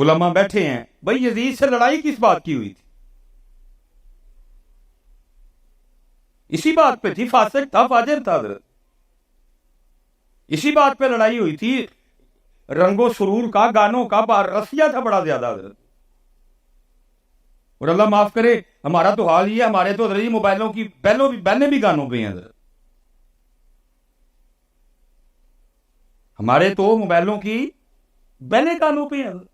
علماء بیٹھے ہیں، بھائی یزید سے لڑائی کس بات کی ہوئی تھی؟ اسی بات پہ تھی، فاسق تھا، فاجر تھا حضرت، اسی بات پہ لڑائی ہوئی تھی، رنگ و سرور کا، گانوں کا، رسیہ تھا بڑا زیادہ حضرت۔ اور اللہ معاف کرے، ہمارا تو حال ہی ہے، ہمارے تو حضرت موبائلوں کی بیلیں بھی گانوں پہ ہیں حضرت، ہمارے تو موبائلوں کی بیلیں گانوں پہ ہیں حضرت۔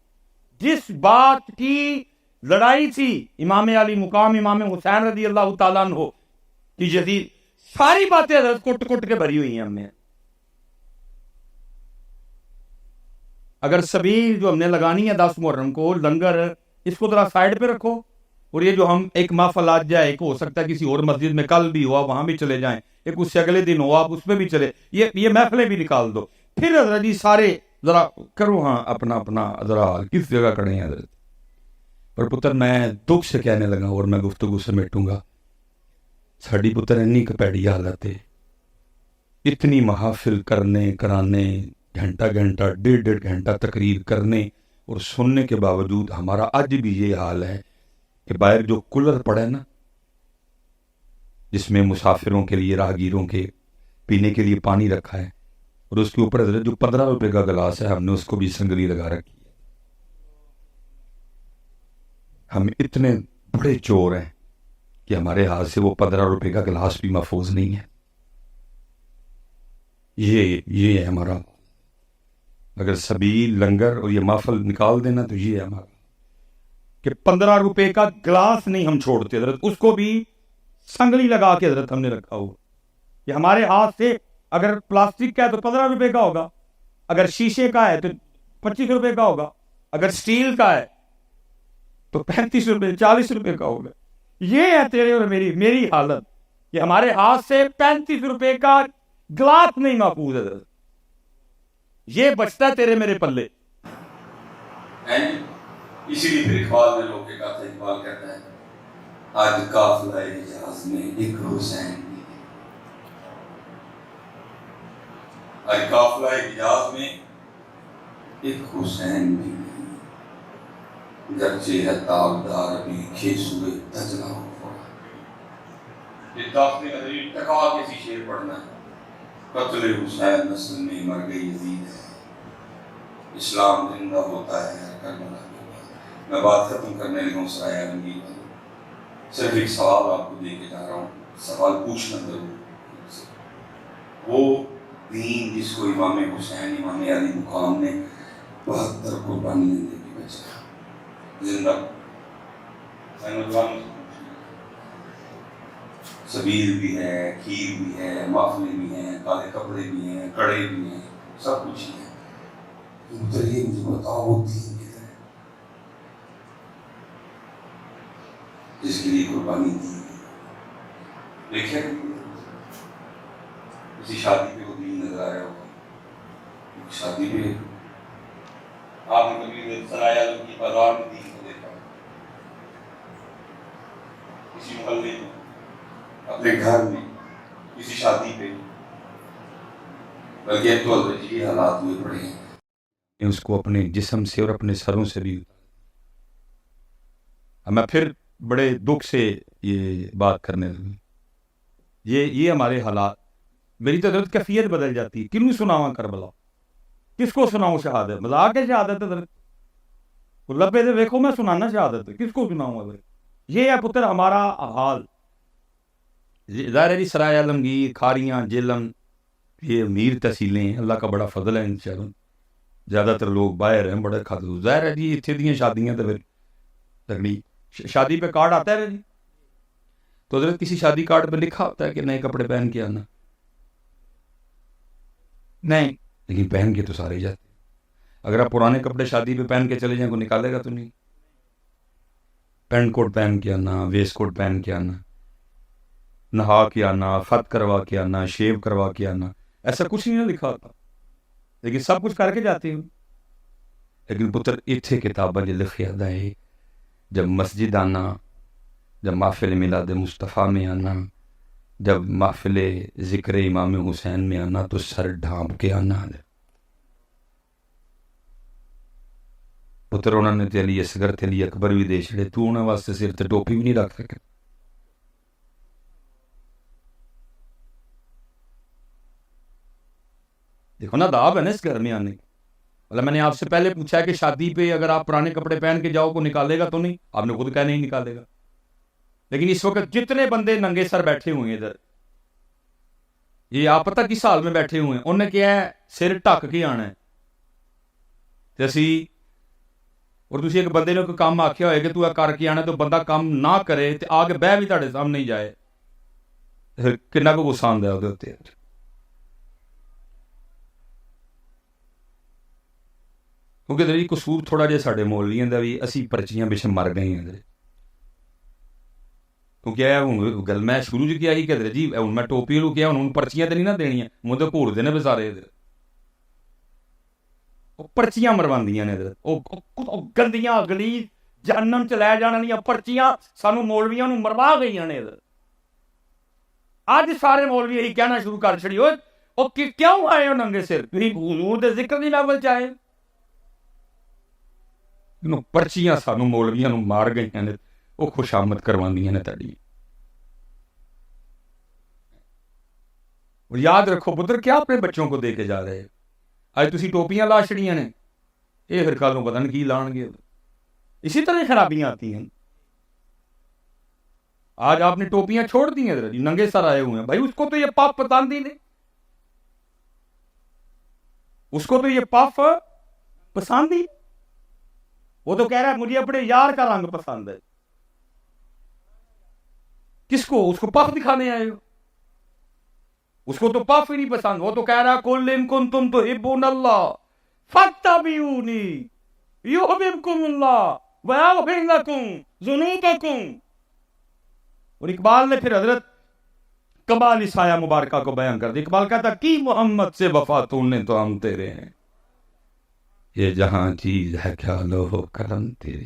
جس بات کی لڑائی تھی امام علی مقام امام حسین رضی اللہ تعالیٰ عنہ کی، جدید ساری باتیں حضرت کٹ کٹ کے بھری ہوئی ہیں ہم نے۔ اگر سبیل جو ہم نے لگانی ہے 10 محرم کو، لنگر، اس کو ذرا سائڈ پہ رکھو، اور یہ جو ہم ایک محفل آج جائے، ایک ہو سکتا ہے کسی اور مسجد میں کل بھی ہوا وہاں بھی چلے جائیں، ایک اس سے اگلے دن ہو آپ اس میں بھی چلے، یہ محفلیں بھی نکال دو، پھر حضرت جی سارے ذرا کرو ہاں اپنا اپنا ذرا کس جگہ کھڑے ہیں حضرت۔ پر پتر میں دکھ سے کہنے لگا اور میں گفتگو سمیٹوں گا، ساڑی پتر انی کپیڑی حالت ہے، اتنی محافل کرنے کرانے، گھنٹہ گھنٹہ 1.5 گھنٹہ تقریر کرنے اور سننے کے باوجود ہمارا آج بھی یہ حال ہے کہ باہر جو کولر پڑا ہے نا، جس میں مسافروں کے لیے، راہگیروں کے پینے کے لیے پانی رکھا ہے، اور اس کے اوپر حضرت جو 15 روپے کا گلاس ہے، ہم نے اس کو بھی سنگلی لگا رکھی ہے۔ ہم اتنے بڑے چور ہیں کہ ہمارے ہاتھ سے وہ 15 روپے کا گلاس بھی محفوظ نہیں ہے۔ یہ ہے ہمارا، اگر سبیل، لنگر اور یہ محفل نکال دینا تو یہ ہے ہمارا، کہ 15 روپے کا گلاس نہیں ہم چھوڑتے حضرت، اس کو بھی سنگلی لگا کے حضرت ہم نے رکھا ہوا۔ یہ ہمارے ہاتھ سے، اگر پلاسٹک کا ہے تو 15 روپے کا ہوگا، اگر شیشے کا ہے تو 25 روپے کا ہوگا، اگر سٹیل کا ہے تو 35 روپے 40 روپے کا ہوگا۔ یہ ہے تیرے اور میری حالت کہ ہمارے ہاتھ سے 35 روپے کا گلاس نہیں محفوظ ہے، یہ بچتا ہے تیرے میرے پلے۔ اسی لیے پھر اقبال نے لوگ کہا تھا، اقبال کہتا ہے آج قافلہ حجاز میں ایک حسین بھی ہے، آج قافلہ حجاز میں ایک حسین بھی نہیں، گرچہ ہے تابدار بھی کھیسوئے دجلہ ہو پڑا۔ یہ داخلے میں دلیل ٹکا کیسی شعر پڑھنا ہے، قتل حسین نسل میں مر گئی یزید ہے، اسلام زندہ ہوتا ہے کربلا کے بعد۔ میں بات ختم کرنے لگا ہوں سرایہ رنگی پر، صرف ایک سوال آپ کو دے کے جا رہا ہوں، سوال پوچھنا ضرور۔ وہ دین جس کو امام حسین، امام علی مقام نے 72 قربانیاں دے کے بچایا، زندہ سبیل بھی ہے، کھیر بھی ہے، محفلیں بھی ہیں، کالے کپڑے بھی ہیں، کڑے بھی ہیں، سب کچھ ہے۔ یہ مجھے بتاؤ وہ دین کدھر ہے جس کے لیے قربانی دی گئی؟ دیکھیں کسی شادی پہ وہ دین نظر آیا ہوگا، شادی پہ آپ نے کبھی سرایہ کی بازار میں دین کو دیکھا، کسی محلے میں، اپنے گھر میں، کسی شادی پہ، بلکہ تو یہ حالات ہوئے پڑے ہیں اس کو اپنے جسم سے اور اپنے سروں سے بھی۔ میں پھر بڑے دکھ سے یہ بات کرنے لگا، یہ ہمارے حالات، میری تو حضرت کیفیت بدل جاتی ہے۔ کنوں سناواں کربلا، کس کو سناؤں شہادت؟ مذاق ہے شہادت حضرت، لبے دے دیکھو میں سنانا شہادت، کس کو سناؤں حضرت؟ یہ ہے پتر ہمارا حال۔ ظاہر ہے جی سرایہ عالمگیر، کھاریاں، جیلم، یہ امیر تحصیلیں ہیں، اللہ کا بڑا فضل ہے ان شہروں، زیادہ تر لوگ باہر ہیں، بڑے خاتون، ظاہر ہے جی اتنے دیاں شادیاں تو پھر تگڑی شادی پہ کارڈ آتا ہے جی، تو حضرت کسی شادی کارڈ پہ لکھا ہوتا ہے کہ نئے کپڑے پہن کے آنا؟ نہیں، لیکن پہن کے تو سارے جاتے۔ اگر آپ پرانے کپڑے شادی پہ پہن کے چلے جائیں، کوئی نکالے گا تو نہیں۔ پینٹ کوٹ پہن کے آنا، ویسٹ کوٹ پہن کے آنا، نہا کے آنا، خط کروا کے آنا، شیو کروا کے آنا، ایسا کچھ نہیں لکھا ہوتا، لیکن سب کچھ کر کے جاتے ہیں۔ لیکن پتر اتھے کتاباں جو لکھیا ہے، جب مسجد آنا، جب محفل میلاد مصطفیٰ میں آنا، جب محفل ذکر امام حسین میں آنا، تو سر ڈھانپ کے آنا ہے۔ پتر انہوں نے تے علی اصغر تے علی اکبر بھی دے چھڑے، تو انہوں واسطے سر تے ٹوپی بھی نہیں رکھ سکے. دیکھو نا عذاب ہے نا اس گھر میں آنے. مطلب میں نے آپ سے پہلے پوچھا ہے کہ شادی پہ اگر آپ پرانے کپڑے پہن کے جاؤ کو نکالے گا تو نہیں؟ آپ نے خود کہا نہیں نکالے گا. لیکن اس وقت جتنے بندے ننگے سر بیٹھے ہوئے ہیں ادھر، یہ آپ پتہ کس حال میں بیٹھے ہوئے ہیں؟ انہوں نے کیا ہے سر ٹک کے آنا ہے. تے اسی اور تسی ایک بندے نے کوئی کام آکھیا ہوئے کہ تو کر کے آنا تو بندہ کام نہ کرے تے آگے بہ بھی تہاڈے سامنے ہی جائے، پھر کنا کو غصہ آندا ہے اودے اوتے. کیونکہ دری قصور تھوڑا جہا ساڈے مولویاں دا بھی، اسی پرچیاں بچ مر گئے ہیں. کیونکہ ہوں گل میں شروع چ کیا ہی کہ جی ہوں میں ٹوپی لو کیا ہوں پرچیاں تو نہیں نہ دینیاں، مجھے تو گھوڑتے نے بسارے ادھر پرچیاں مرواندیاں نے ادھر، گندیاں اگلی جہنم چ لے جان والیاں پرچیاں سانو مولویاں نو مروا گئی نے ادھر. اج سارے مولوی یہی کہنا شروع کر چھڑی ہوئے او کیوں آئے ہو ننگے سر؟ تسی حضور دے ذکر دی لیول چ آئے، پرچیاں سانو مولویاں نو مار گئی نے، وہ خوشامد کرواندیاں نے تہاڈی. یاد رکھو پتر کیا اپنے بچوں کو دے کے جا رہے. اج تسی ٹوپیاں لا چھڑیاں نے، یہ پھر کل نوں پتہ نہیں کی لان گے. اسی طرح خرابیاں آتی ہیں. آج آپ نے ٹوپیاں چھوڑ دی ہیں جی، ننگے سر آئے ہوئے ہیں. بھائی اس کو تو یہ پاپ پسند ہی نہیں، اس کو تو یہ پاپ پسند ہی. وہ تو کہہ رہا ہے مجھے اپنے یار کا رنگ پسند ہے. کس کو؟ اس کو پاپ دکھانے آئے ہو. اس کو تو پاپ ہی نہیں پسند. وہ تو کہہ رہا قل ان کنتم تحبون اللہ فاتبعونی یحببکم اللہ ویغفر لکم ذنوبکم. اور اقبال نے پھر حضرت کمال سایہ مبارکہ کو بیان کر دیا. اقبال کہتا کی محمد سے وفا تو نے تو ہم تیرے ہیں، یہ جہاں چیز ہے کیا لو کرم تیرے.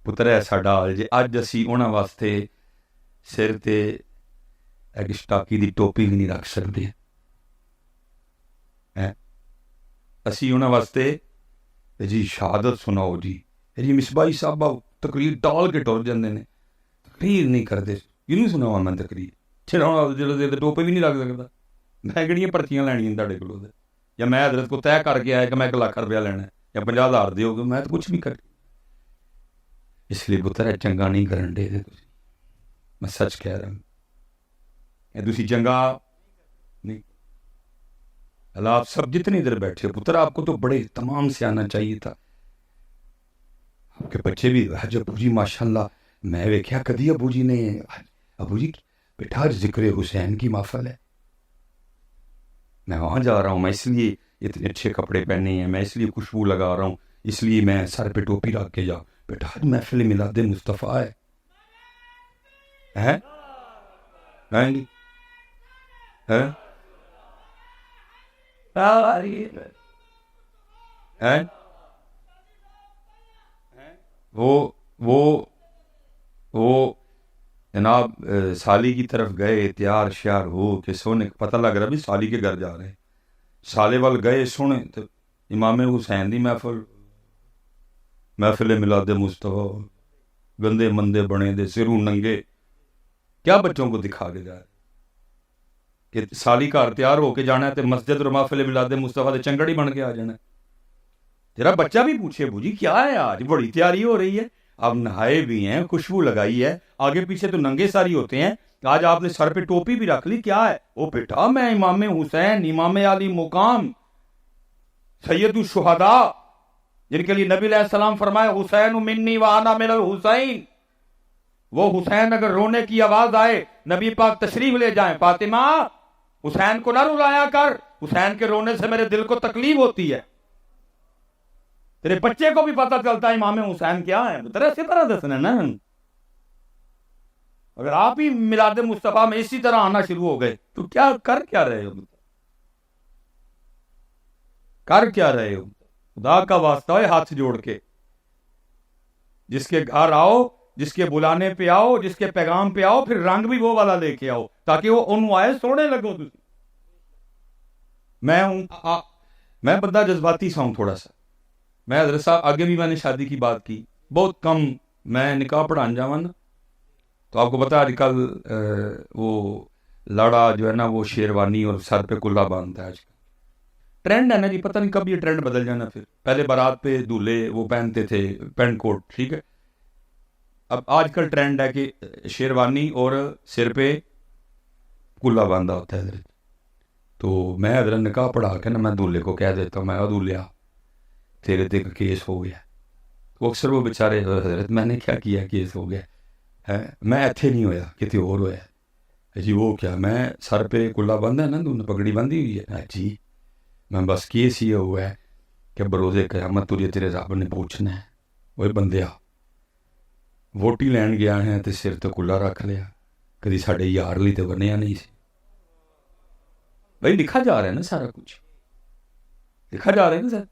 پتر ہے ساڈا حال جے اج اسی انہاں واسطے سر تے ایک سٹاکی دی ٹوپی بھی نہیں رکھ سکتے. اسی انہاں واسطے جی شہادت سناؤ جی مصباحی صاحب تقریر ٹال کے ٹر جاندے نے، تقریر نہیں کرتے. کیوں نہیں سناواں میں تقریر؟ چھڑا ٹوپے بھی نہیں رکھ سکتا. میں کہڑیاں پرچیاں لینیاں تہاڈے کولوں، یا میں حضرت کو طے کر کے آیا کہ میں 1 لاکھ روپیہ لینا ہے یا 50,000 دیو گے، میں تو کچھ بھی کر. اس لیے پتر ہے چنگا نہیں کرن دے دے. میں سچ کہہ رہا ہوں دوسری چنگا نہیں. اللہ آپ سب جتنے ادھر بیٹھے پتر آپ کو تو بڑے تمام سے آنا چاہیے تھا. آپ کے بچے بھی حج ابو جی ماشاءاللہ میں ویکھیا کدی ابو جی نے ابو جی بیٹا ذکر حسین کی محفل ہے، میں وہاں جا رہا ہوں، میں اس لیے اتنے اچھے کپڑے پہنے ہیں، میں اس لیے خوشبو لگا رہا ہوں، اس لیے میں سر پہ ٹوپی رکھ کے جاؤ. بیٹا آج محفل میلاد مصطفیٰ ہے. وہ جناب سالی کی طرف گئے تیار شیار ہو کہ سونے پتہ لگ رہا بھی سالی کے گھر جا رہے ہیں. سالے وال گئے سونے تو امام حسین دی محفل میلاد مصطفیٰ، گندے مندے بنے دے سروں ننگے. کیا بچوں کو دکھا کے جا رہے کہ سالی گھر تیار ہو کے جانا ہے تے مسجد اور محفل میلاد مصطفیٰ دے چنگڑ ہی بن کے آ جانا ہے. تیرا بچہ بھی پوچھے ابو جی کیا ہے آج بڑی تیاری ہو رہی ہے، آپ نہائے بھی ہیں، خوشبو لگائی ہے، آگے پیچھے تو ننگے ساری ہوتے ہیں، آج آپ نے سر پہ ٹوپی بھی رکھ لی، کیا ہے؟ او بیٹا میں امام حسین، امام علی مقام، سید الشہداء، جن کے لیے نبی علیہ السلام فرمایا حسین منی وانا من الحسین. وہ حسین اگر رونے کی آواز آئے نبی پاک تشریف لے جائیں، فاطمہ حسین کو نہ رلایا کر، حسین کے رونے سے میرے دل کو تکلیف ہوتی ہے. تیرے بچے کو بھی پتہ چلتا ہے امام حسین کیا ہے، تیرے اسی طرح دسنا نا. اگر آپ ہی میلاد مصطفیٰ میں اسی طرح آنا شروع ہو گئے تو کیا کر کیا رہے ہو؟ کر کیا رہے ہو؟ خدا کا واسطہ ہے ہاتھ جوڑ کے جس کے گھر آؤ، جس کے بلانے پہ آؤ، جس کے پیغام پہ آؤ، پھر رنگ بھی وہ والا لے کے آؤ تاکہ وہ انہوں آئے سونے لگو. میں بندہ جذباتی سا ہوں تھوڑا سا، میں حضرت صاحب آگے بھی میں نے شادی کی بات کی, بہت کم میں نکاح پڑھان جاؤں نا تو آپ کو پتا آج کل وہ لاڑا جو ہے نا وہ شیروانی اور سر پہ کلا باندھتا ہے. آج کل ٹرینڈ ہے نا جی, پتہ نہیں کب یہ ٹرینڈ بدل جانا. پھر پہلے بارات پہ دولہے وہ پہنتے تھے پینٹ کوٹ, ٹھیک ہے, اب آج کل ٹرینڈ ہے کہ شیروانی اور سر پہ کلا باندھا ہوتا ہے حضرت. تو میں حضرت نکاح پڑھا کے نا میں دولہے کو کہہ دیتا ہوں, میں دولہا تیرے تے کا کیس ہو گیا. وہ اکثر وہ بیچارے حضرت میں نے کیا کیا کیس ہو گیا ہے, میں ایتھے نہیں ہویا کتے اور ہویا جی. وہ کیا میں سر پہ کلا باندھا ہے نا, تو پگڑی باندھی ہوئی ہے جی, میں بس کیس یہ ہوا ہے کہ بروزے قیامت تجھے تیرے رب نے پوچھنا ہے, وہ بندیا ووٹی لین گیا ہے تو سر تو کلا رکھ لیا, کدی ساڈے یار لی تو بنیا نہیں سی. بھائی لکھا جا رہا ہے نا سارا کچھ, لکھا جا رہا ہے نا سر.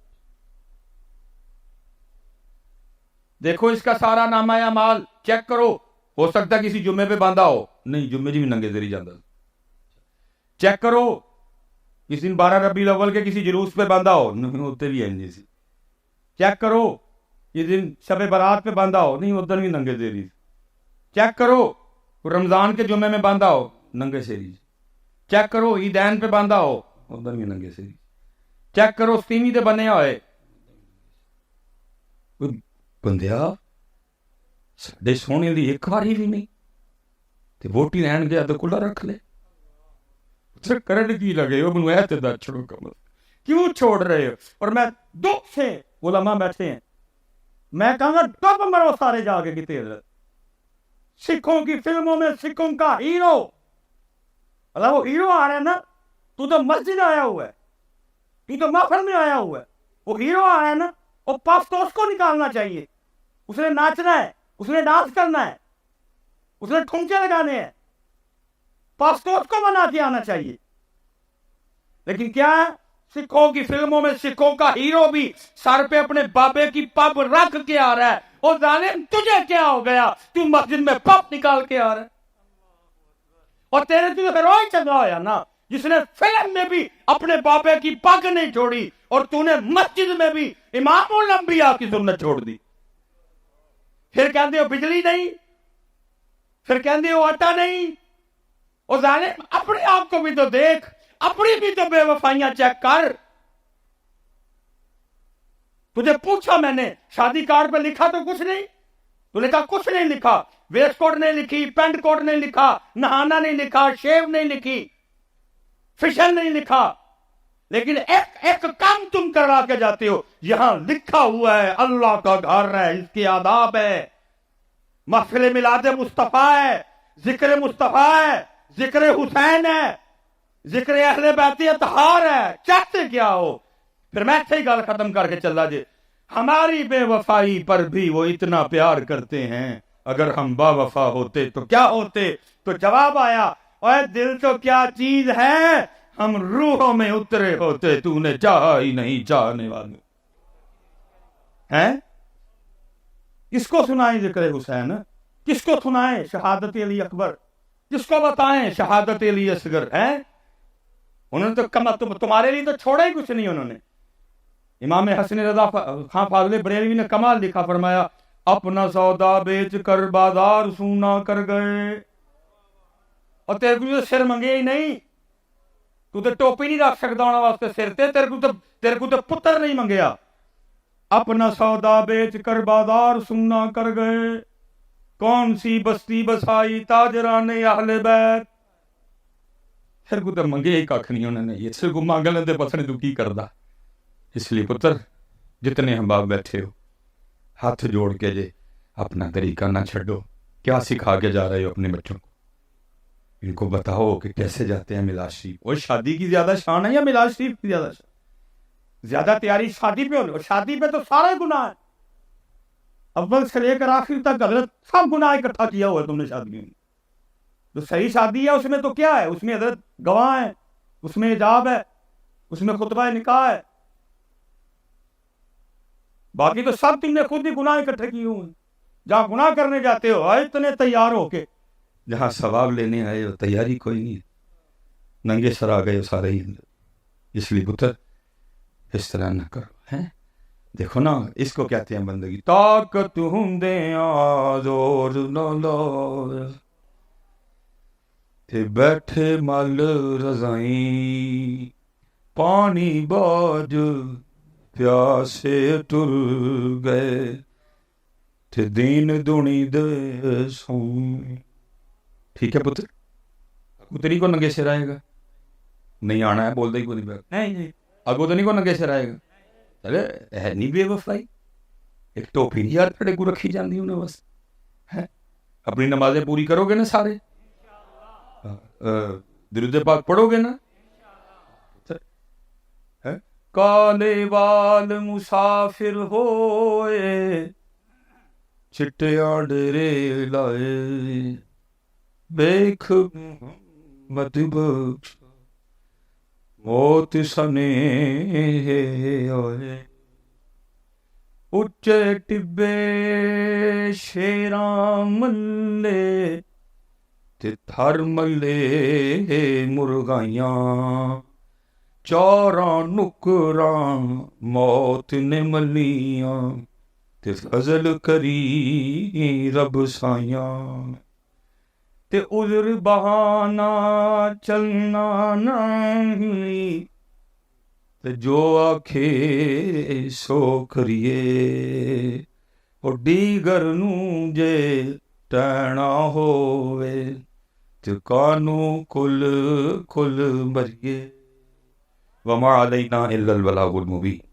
دیکھو اس کا سارا نامہ اعمال چیک کرو, ہو سکتا ہے کسی جمعے پہ باندھا ہو, نہیں جمعے جی بھی ننگے ذری جاندہ. چیک کرو کسی دن 12 ربیع الاول کے کسی جلوس پہ باندھا ہو, نہیں ہوتے بھی ہیں جیسی. چیک کرو یہ دن شب برات پہ باندھا ہو, نہیں ادھر بھی ننگے ذری. چیک کرو رمضان کے جمعے میں باندھا ہو, ننگے سیری. چیک کرو عیدین پہ باندھا ہو, ادھر بھی ننگے سیری. چیک کرو ستیویں تے بنے ہوئے. بندیا ساڈے سونے دی ایک باری بھی نہیں تے ووٹی لین گیا تو کلا رکھ لے. کرن کی لگے ہو منو ایت دا چھوڑو کم, کیوں چھوڑ رہے ہو؟ اور میں دکھ سے علماء بیٹھے ہیں, میں کہوں گا ڈب مرو سارے جا کے کتے حضرت. سکھوں کی فلموں میں سکھوں کا ہیرو, اللہ وہ ہیرو آ رہا ہے نا, تو تو مسجد آیا ہوا ہے, تو تو محفل میں آیا ہوا ہے, وہ ہیرو آ رہا ہے نا, وہ پاس تو اس کو نکالنا چاہیے. اس نے ناچنا ہے, اس نے ڈانس کرنا ہے, اس نے ٹھمکے لگانے ہیں, پاس تو اس کو بنا کے آنا چاہیے. لیکن کیا ہے, سکھوں کی فلموں میں سکھوں کا ہیرو بھی سر پہ اپنے بابے کی پب رکھ کے آ رہا ہے. اور ظالم تجھے کیا ہو گیا, تو مسجد میں پب نکال کے آ رہا ہے. اور تیرے تو پھر وہی چنگا ہویا نا جس نے فلم میں بھی اپنے بابے کی پگ نہیں چھوڑی, اور تو نے مسجد میں بھی امام الانبیاء کی سنت چھوڑ دی. پھر کہتے ہو بجلی نہیں, پھر کہتے ہو آٹا نہیں. اور ظالم اپنے آپ کو بھی تو دیکھ, اپنی بھی تو بے وفائیاں چیک کر. تجھے پوچھا میں نے شادی کارڈ پہ لکھا تو کچھ نہیں, تو نے کہا کچھ نہیں لکھا, ویسٹ کوٹ نہیں لکھی, پینٹ کوٹ نہیں لکھا, نہانا نہیں لکھا, شیو نہیں لکھی, فیشن نہیں لکھا. لیکن ایک کام تم کرا کے جاتے ہو, یہاں لکھا ہوا ہے اللہ کا گھر ہے, اس کے آداب ہے, محفل میلاد مصطفیٰ ہے, ذکر مصطفیٰ ہے, ذکر حسین ہے, ذکر اہل بیت اطہار ہے. چاہتے کیا ہو؟ پھر میں صحیح گل ختم کر کے چلا جے, ہماری بے وفائی پر بھی وہ اتنا پیار کرتے ہیں, اگر ہم با وفا ہوتے تو کیا ہوتے؟ تو جواب آیا, اوے دل تو کیا چیز ہے, ہم روحوں میں اترے ہوتے, تو نے چاہا ہی نہیں چاہنے والے ہیں. کس کو سنائیں ذکر حسین, کس کو سنائیں شہادت علی اکبر, کس کو بتائیں شہادت علی اصغر ہیں؟ انہوں نے تو تمہارے لیے تو چھوڑا ہی کچھ نہیں. انہوں نے امام حسن رضا خان فاضل بریلوی نے کمال لکھا, فرمایا اپنا سودا بیچ کر بازار سونا کر گئے. اور تیرے کو سر منگے ہی نہیں, تو تے ٹوپی نہیں رکھ سکتا انہوں واسطے سر تے, تیرے کو تے پتر نہیں منگیا. اپنا سودا بیچ کر بازار سونا کر گئے, کون سی بستی بسائی تاجران اہل بیت. پھر کو تو منگے ہی کھ نہیں انہوں نے, یہ سر کو مانگ لیں دے پسنے تو کی کردا. اس لیے پتر جتنے ہم باپ بیٹھے ہو, ہاتھ جوڑ کے جے اپنا طریقہ نہ چھڑو. کیا سکھا کے جا رہے ہو اپنے بچوں کو؟ ان کو بتاؤ کہ کیسے جاتے ہیں میلاد شریف. اور شادی کی زیادہ شان ہے یا میلاد شریف کی زیادہ شان؟ زیادہ تیاری شادی پہ ہو, اور شادی پہ تو سارے گناہ ہیں, اول سے لے کر آخر تک حضرت سب گناہ اکٹھا کیا ہوا ہے تم نے شادی میں. جو صحیح شادی ہے اس میں تو کیا ہے, اس میں حضرت گواہ ہیں, اس میں حجاب ہے, اس میں خطبہ نکاح ہے, باقی تو سب تم نے خود ہی گناہ اکٹھے کیے ہوئے ہیں. جہاں گناہ کرنے جاتے ہو اتنے تیار ہو کے, جہاں ثواب لینے آئے ہو تیاری کوئی نہیں, ننگے سر آ گئے ہو سارے ہی. اس لیے پتر اس طرح نہ کرو, ہیں دیکھو نا اس کو کہتے ہیں بندگی. طاقت ہوندیاں زور نہ لا تے بیٹھے مل رضائیں پانی باج پیاسے ٹر گئے تے دین دنی دے سوں. ٹھیک ہے پتر, پتری کو ننگے سر آئے گا نہیں آنا ہے بولتا ہی کو نہیں بیٹھ نہیں اگو تو نہیں کو ننگے سر آئے گا. چلے ہے نہیں بے وفائی ایک ٹوپی نہیں یار تھڑے کو رکھی جاندی انہیں بس. اپنی نمازیں پوری کرو گے نا سارے, درود پاک پڑھو گے نا. کالے وال مسافر ہوئے چٹیاں ڈیرے لائے بیک مت بخش موت سنے آئے. اچے ٹبے شیراں ملے تے تھر ملے مرغائیاں چاراں نکراں موت نے ملیاں تے فضل کری رب سائیاں. تے عذر بہانہ چلنا نہیں تے جو آکھے سو کریے او دیگر نوں جے ٹینا ہووے تے کانوں کل مریے. وما علینا الا البلاغ المبین.